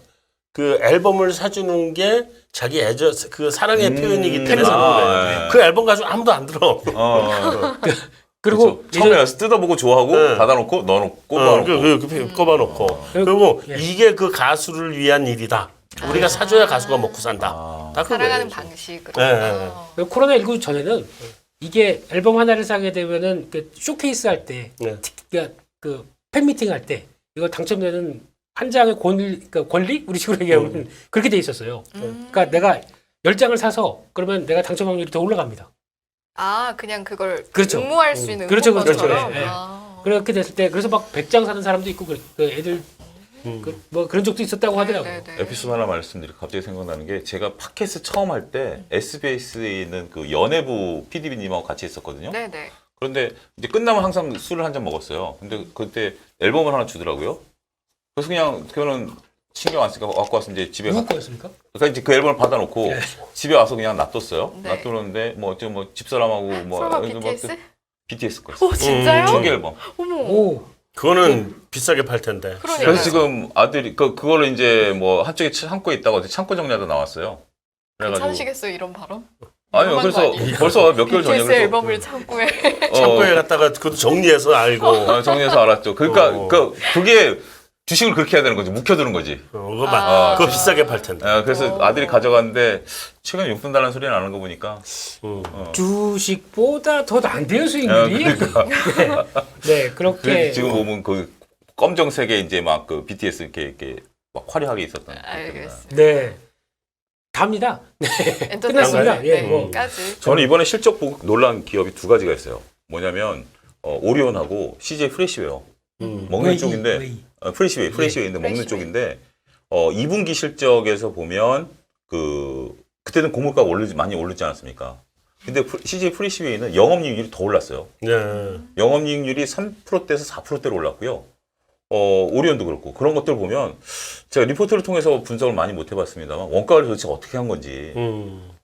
그 앨범을 사주는 게 자기 그 사랑의 표현이기 때문에 사는 거예요. 예. 그 앨범 가지고 아무도 안 들어. 그리고 그쵸. 처음에 와서 뜯어보고 좋아하고 네. 닫아놓고 넣어놓고 꼽아놓고. 꼽아놓고. 그리고 예. 이게 그 가수를 위한 일이다. 우리가 사줘야 가수가 먹고 산다. 다 살아가는 그거예요. 방식으로. 네. 코로나19 전에는 이게 앨범 하나를 사게 되면은 그 쇼케이스 할 때, 네. 그러니까 그 팬미팅 할 때 이거 당첨되는 한 장의 권리? 우리 식으로 얘기하면 그렇게 돼 있었어요. 그러니까 내가 10장을 사서 그러면 내가 당첨 확률이 더 올라갑니다. 그냥 그걸 그렇죠. 응모할 수 있는 그렇죠, 응모권처럼. 그렇죠. 예, 예. 그렇게 됐을 때 그래서 막 100장 사는 사람도 있고 그 애들 뭐 그런 적도 있었다고 하더라고요. 네네. 에피소드 하나 말씀드리고 갑자기 생각나는 게 제가 팟캐스트 처음 할 때 SBS에 있는 그 연예부 PD님하고 같이 했었거든요. 네네. 그런데 이제 끝나면 항상 술을 한 잔 먹었어요. 근데 그때 앨범을 하나 주더라고요. 그래서 그냥 그거는 신경 안 쓰니까 갖고 와서 이제 집에 누구 거였습니까? 그러니까 이제 그 앨범을 받아놓고 네. 집에 와서 그냥 놔뒀어요. 네. 놔뒀는데 뭐 어째 뭐 집사람하고 뭐 설마 뭐 BTS? BTS 거였어요. 오 진짜요? 초기 앨범. 어머. 오, 그거는 비싸게 팔 텐데. 그러니까요. 그래서 지금 아들이 그거를 이제 뭐 한쪽에 창고에 있다가 어디 창고 정리하다 나왔어요. 그래가지고 괜찮으시겠어요 이런 발언? 아니요. 위험한 그래서 거 아니에요? 벌써 몇 개월 전이에요. BTS 그래서 앨범을 창고에. 창고에 갔다가 그것도 정리해서 알고. 정리해서 알았죠. 그러니까 어. 그게 주식을 그렇게 해야 되는 거지. 묵혀두는 거지. 그거 그거 비싸게 팔 텐데. 그래서 아들이 가져갔는데 최근에 용돈 달라는 소리 나는 거 보니까 주식보다 더 안 돼요 수익률이. 그러니까 네, 그렇게 지금 보면 그 검정색에 이제 막 그 BTS 이렇게 막 화려하게 있었던. 알겠습니다. 네. 답니다. 끝났습니다. 예, 뭐. 까지. 저는 이번에 실적 보고 놀란 기업이 두 가지가 있어요. 뭐냐면 오리온하고 CJ 프레시웨어 먹는 쪽인데 프레시웨어인데 먹는 쪽인데 2분기 실적에서 보면 그때는 고물가가 많이 오르지 않았습니까? 근데 CJ 프레시웨어는 영업이익률이 더 올랐어요. 네. 영업이익률이 3%대에서 4%대로 올랐고요. 오리온도 그렇고 그런 것들 보면 제가 리포트를 통해서 분석을 많이 못 해봤습니다만 원가 관리 도대체 어떻게 한 건지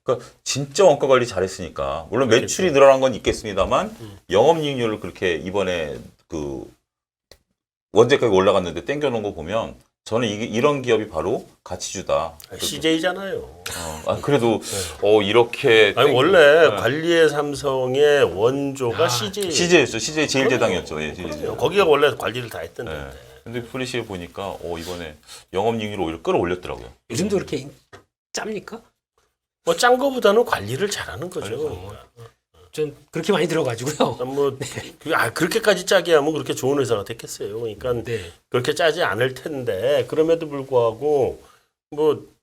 그러니까 진짜 원가 관리 잘했으니까 물론 매출이 늘어난 건 있겠습니다만 영업이익률을 그렇게 이번에 그 원재가격이 올라갔는데 땡겨놓은 거 보면 저는 이런 기업이 바로 가치주다. CJ잖아요. 그래도 이렇게 아니 원래 관리의 삼성의 원조가 CJ였죠. CJ 제일제당이었죠. 예, 그럼요. 거기가 원래 관리를 다 했던 데인데. 근데 프리시에 보니까 이번에 영업이익률을 오히려 끌어올렸더라고요. 요즘도 그렇게 짭니까? 뭐 짠 거보다는 관리를 잘하는 거죠. 좀 그렇게 많이 들어가지고요. 뭐 그렇게까지 짜게 하면 그렇게 좋은 회사가 됐겠어요. 그러니까 네. 그렇게 짜지 않을 텐데 그럼에도 불구하고 뭐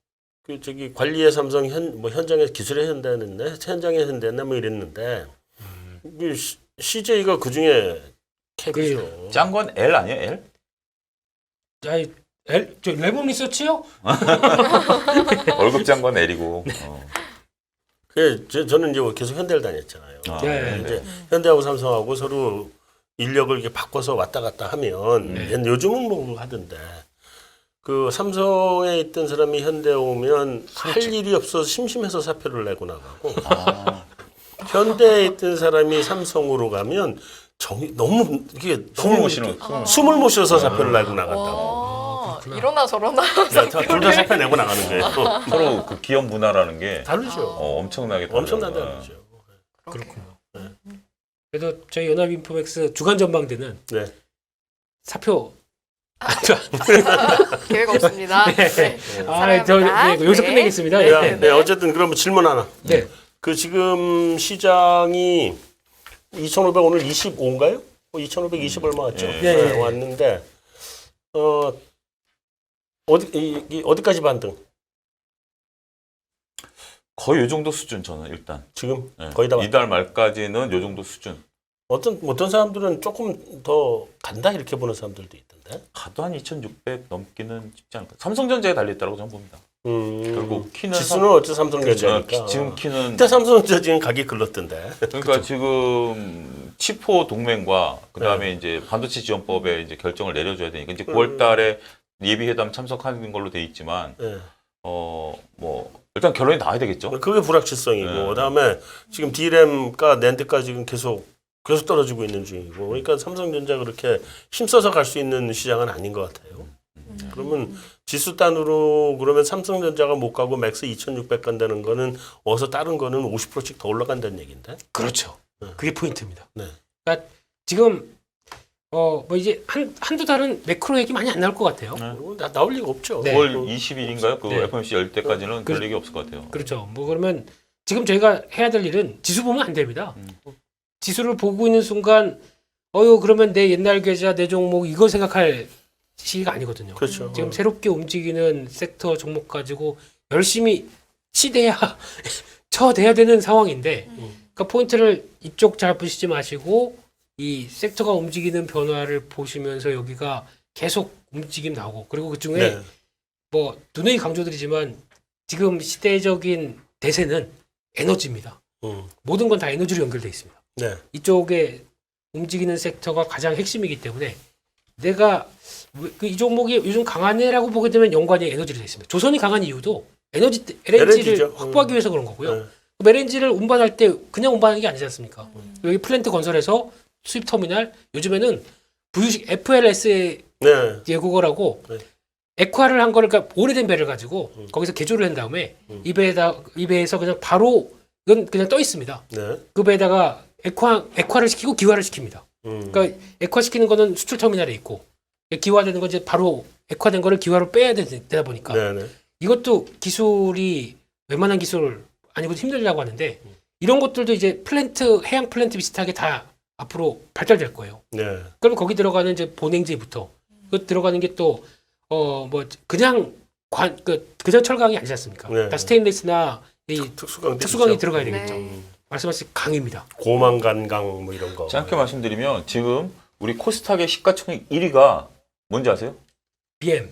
그 저기 관리의 삼성 현장에 기술의 현장에 현대나 뭐 이랬는데 CJ가 그 중에 캡이죠. 짠 건 L 아니에요? L? 저 레몬 리서치요? 월급 짠 건 L이고. 저는 이제 계속 현대를 다녔잖아요. 네. 이제 현대하고 삼성하고 서로 인력을 이렇게 바꿔서 왔다 갔다 하면 요즘은 뭐 하던데 그 삼성에 있던 사람이 현대에 오면 할 일이 없어서 심심해서 사표를 내고 나가고 현대에 있던 사람이 삼성으로 가면 너무 이게 숨을 못 너무 쉬는. 숨을 못 쉬어서 사표를 내고 나간다고. 이러나 저러나 둘 다 사표 내고 나가는 거예요. 서로 그 기업 문화라는 게 다르죠. 엄청나게 엄청나게 다르잖아요. 다르죠. 그렇군요. 그래도 저희 연합인포맥스 주간 전망대는 네. 사표 계획 없습니다. 네. 네, 여기서 끝내겠습니다. 네. 네. 네, 어쨌든 그러면 질문 하나. 네. 그 지금 시장이 2,500 오늘 25인가요? 2,520 얼마 왔죠? 네. 네. 왔는데 어디까지 반등? 거의 이 정도 수준 저는 일단. 지금 네. 거의 다 이달 말까지는 이 정도 수준. 어떤 사람들은 조금 더 간다 이렇게 보는 사람들도 있던데. 가도 한 2,600 넘기는 쉽지 않을까. 삼성전자에 달려있다고 저는 봅니다. 결국 키는 지수는 어째 삼성전자니까. 그렇죠. 지금 키는 그때 삼성전자 지금 가격이 글렀던데. 그러니까 지금 치포 동맹과 그다음에 이제 반도체 지원법에 이제 결정을 내려줘야 되니까 이제 9월 달에 예비 회담 참석하는 걸로 돼 있지만 네. 뭐 일단 결론이 나와야 되겠죠. 그게 불확실성이고 네. 그다음에 지금 D램과 낸드가 지금 계속 떨어지고 있는 중이고 그러니까 삼성전자 그렇게 힘써서 갈 수 있는 시장은 아닌 것 같아요. 그러면 지수 단으로 그러면 삼성전자가 못 가고 맥스 2,600 간다는 거는 어서 다른 거는 50%씩 더 올라간다는 얘기인데. 그렇죠. 그게 포인트입니다. 네. 그러니까 지금 뭐 이제 한두 달은 매크로 얘기 많이 안 나올 것 같아요. 나올 리가 없죠. 네. 9월 20일인가요? 그 네. FOMC 열 때까지는 별 얘기 없을 것 같아요. 그렇죠. 뭐 그러면 지금 저희가 해야 될 일은 지수 보면 안 됩니다. 지수를 보고 있는 순간 그러면 내 옛날 계좌 내 종목 이걸 생각할 시기가 아니거든요. 그렇죠. 지금 새롭게 움직이는 섹터 종목 가지고 열심히 쳐대야 되는 상황인데 그러니까 포인트를 이쪽 잘 보시지 마시고 이 섹터가 움직이는 변화를 보시면서 여기가 계속 움직임 나오고 그리고 그중에 네. 뭐 누누이 강조드리지만 지금 시대적인 대세는 에너지입니다. 모든 건 다 에너지로 연결돼 있습니다. 네. 이쪽에 움직이는 섹터가 가장 핵심이기 때문에 내가 이 종목이 요즘 강하네라고 보게 되면 연관이 에너지로 되어 있습니다. 조선이 강한 이유도 LNG를 LNG죠. 확보하기 위해서 그런 거고요. 네. 그럼 LNG를 운반할 때 그냥 운반하는 게 아니지 않습니까? 여기 플랜트 건설해서 수입 터미널 요즘에는 부유식 FLS의 네. 예고거라고 네. 액화를 한 거를 그러니까 오래된 배를 가지고 거기서 개조를 한 다음에 이 배에서 그냥 바로 이건 그냥 떠 있습니다. 네. 그 배에다가 액화를 시키고 기화를 시킵니다. 그러니까 액화시키는 거는 수출 터미널에 있고 기화되는 건 이제 바로 액화된 거를 기화로 빼야 되다 보니까 네. 네. 이것도 기술이 웬만한 기술 아니고 힘들다고 하는데 이런 것들도 이제 해양 플랜트 비슷하게 다 앞으로 발달될 거예요. 네. 그럼 거기 들어가는 이제 본행지부터 그 들어가는 게 또 뭐 그냥 그냥 철강이 아니지 않습니까? 네. 다 스테인리스나 이 특수강이 들어가야 되겠죠. 네. 말씀하신 강입니다. 고만간강 뭐 이런 거. 짧게 말씀드리면 지금 우리 코스닥의 시가총액 1위가 뭔지 아세요? BM.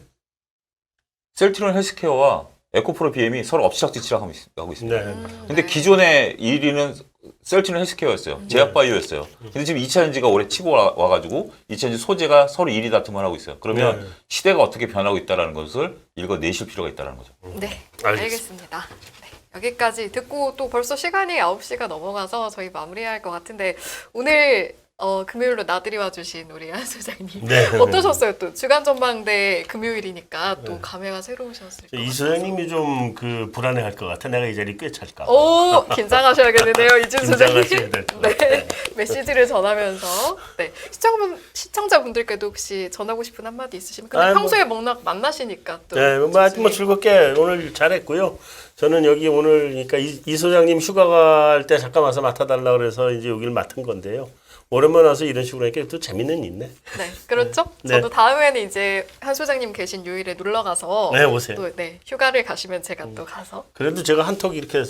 셀트리온 헬스케어와 에코프로 BM이 서로 엎치락뒤치락 하고 있습니다. 네. 근데 기존의 1위는 셀트리온 헬스케어였어요. 제약바이오였어요. 근데 지금 2차전지가 올해 치고 와가지고 2차전지 소재가 서로 1위 다툼을 하고 있어요. 그러면 네. 시대가 어떻게 변하고 있다는 것을 읽어내실 필요가 있다는 거죠. 네, 알겠습니다. 알겠습니다. 네, 여기까지 듣고 또 벌써 시간이 9시가 넘어가서 저희 마무리해야 할 것 같은데 오늘 금요일로 나들이 와주신 우리 한 소장님 네. 어떠셨어요? 또 주간 전망대 금요일이니까 또 감회가 새로우셨을 것 이 같아서. 소장님이 좀 불안해할 것 같아. 내가 이 자리 꽤 찰까. 오, 긴장하셔야겠는데요, 이준 소장님. 긴장하셔야 될 것 같아. 네, 메시지를 전하면서 네 시청자분들께도 혹시 전하고 싶은 한마디 있으시면 근데 평소에 만나시니까 또 네, 하여튼 즐겁게 오늘 잘했고요. 저는 여기 오늘 그러니까 이 소장님 휴가 갈 때 잠깐 와서 맡아달라 그래서 이제 여기를 맡은 건데요. 오랜만에 와서 이런 식으로 하니까 또 재미는 있네. 네, 그렇죠. 네. 저도 다음에는 이제 한 소장님 계신 요일에 놀러 가서 네, 오세요. 또 휴가를 가시면 제가 또 가서 그래도 제가 한턱 이렇게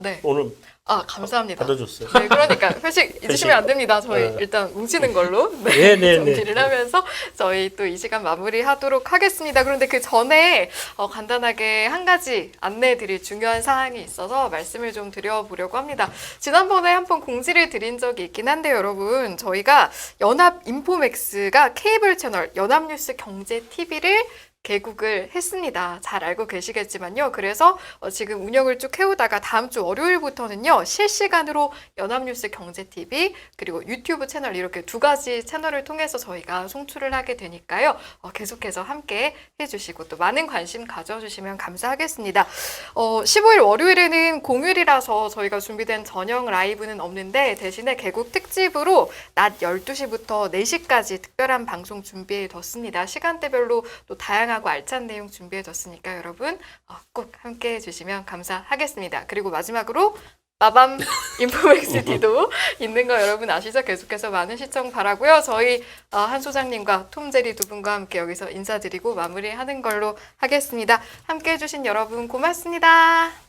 네. 오늘 감사합니다. 받아줬어요. 네, 그러니까 회식 잊으시면 안 됩니다. 저희 네. 일단 뭉치는 걸로 네. 정리를 하면서 저희 또 이 시간 마무리하도록 하겠습니다. 그런데 그 전에 간단하게 한 가지 안내해드릴 중요한 사항이 있어서 말씀을 좀 드려보려고 합니다. 지난번에 한번 공지를 드린 적이 있긴 한데 여러분 저희가 연합인포맥스가 케이블 채널 연합뉴스 경제 TV를 개국을 했습니다. 잘 알고 계시겠지만요. 그래서 지금 운영을 쭉 해오다가 다음 주 월요일부터는요. 실시간으로 연합뉴스 경제TV 그리고 유튜브 채널 이렇게 두 가지 채널을 통해서 저희가 송출을 하게 되니까요. 계속해서 함께 해주시고 또 많은 관심 가져주시면 감사하겠습니다. 15일 월요일에는 공휴일이라서 저희가 준비된 저녁 라이브는 없는데 대신에 개국 특집으로 낮 12시부터 4시까지 특별한 방송 준비해뒀습니다. 시간대별로 또 다양하고 알찬 내용 준비해뒀으니까 여러분 꼭 함께 해주시면 감사하겠습니다. 그리고 마지막으로 빠밤 인포맥스 D도 있는 거 여러분 아시죠? 계속해서 많은 시청 바라고요. 저희 한 소장님과 톰제리 두 분과 함께 여기서 인사드리고 마무리하는 걸로 하겠습니다. 함께 해주신 여러분 고맙습니다.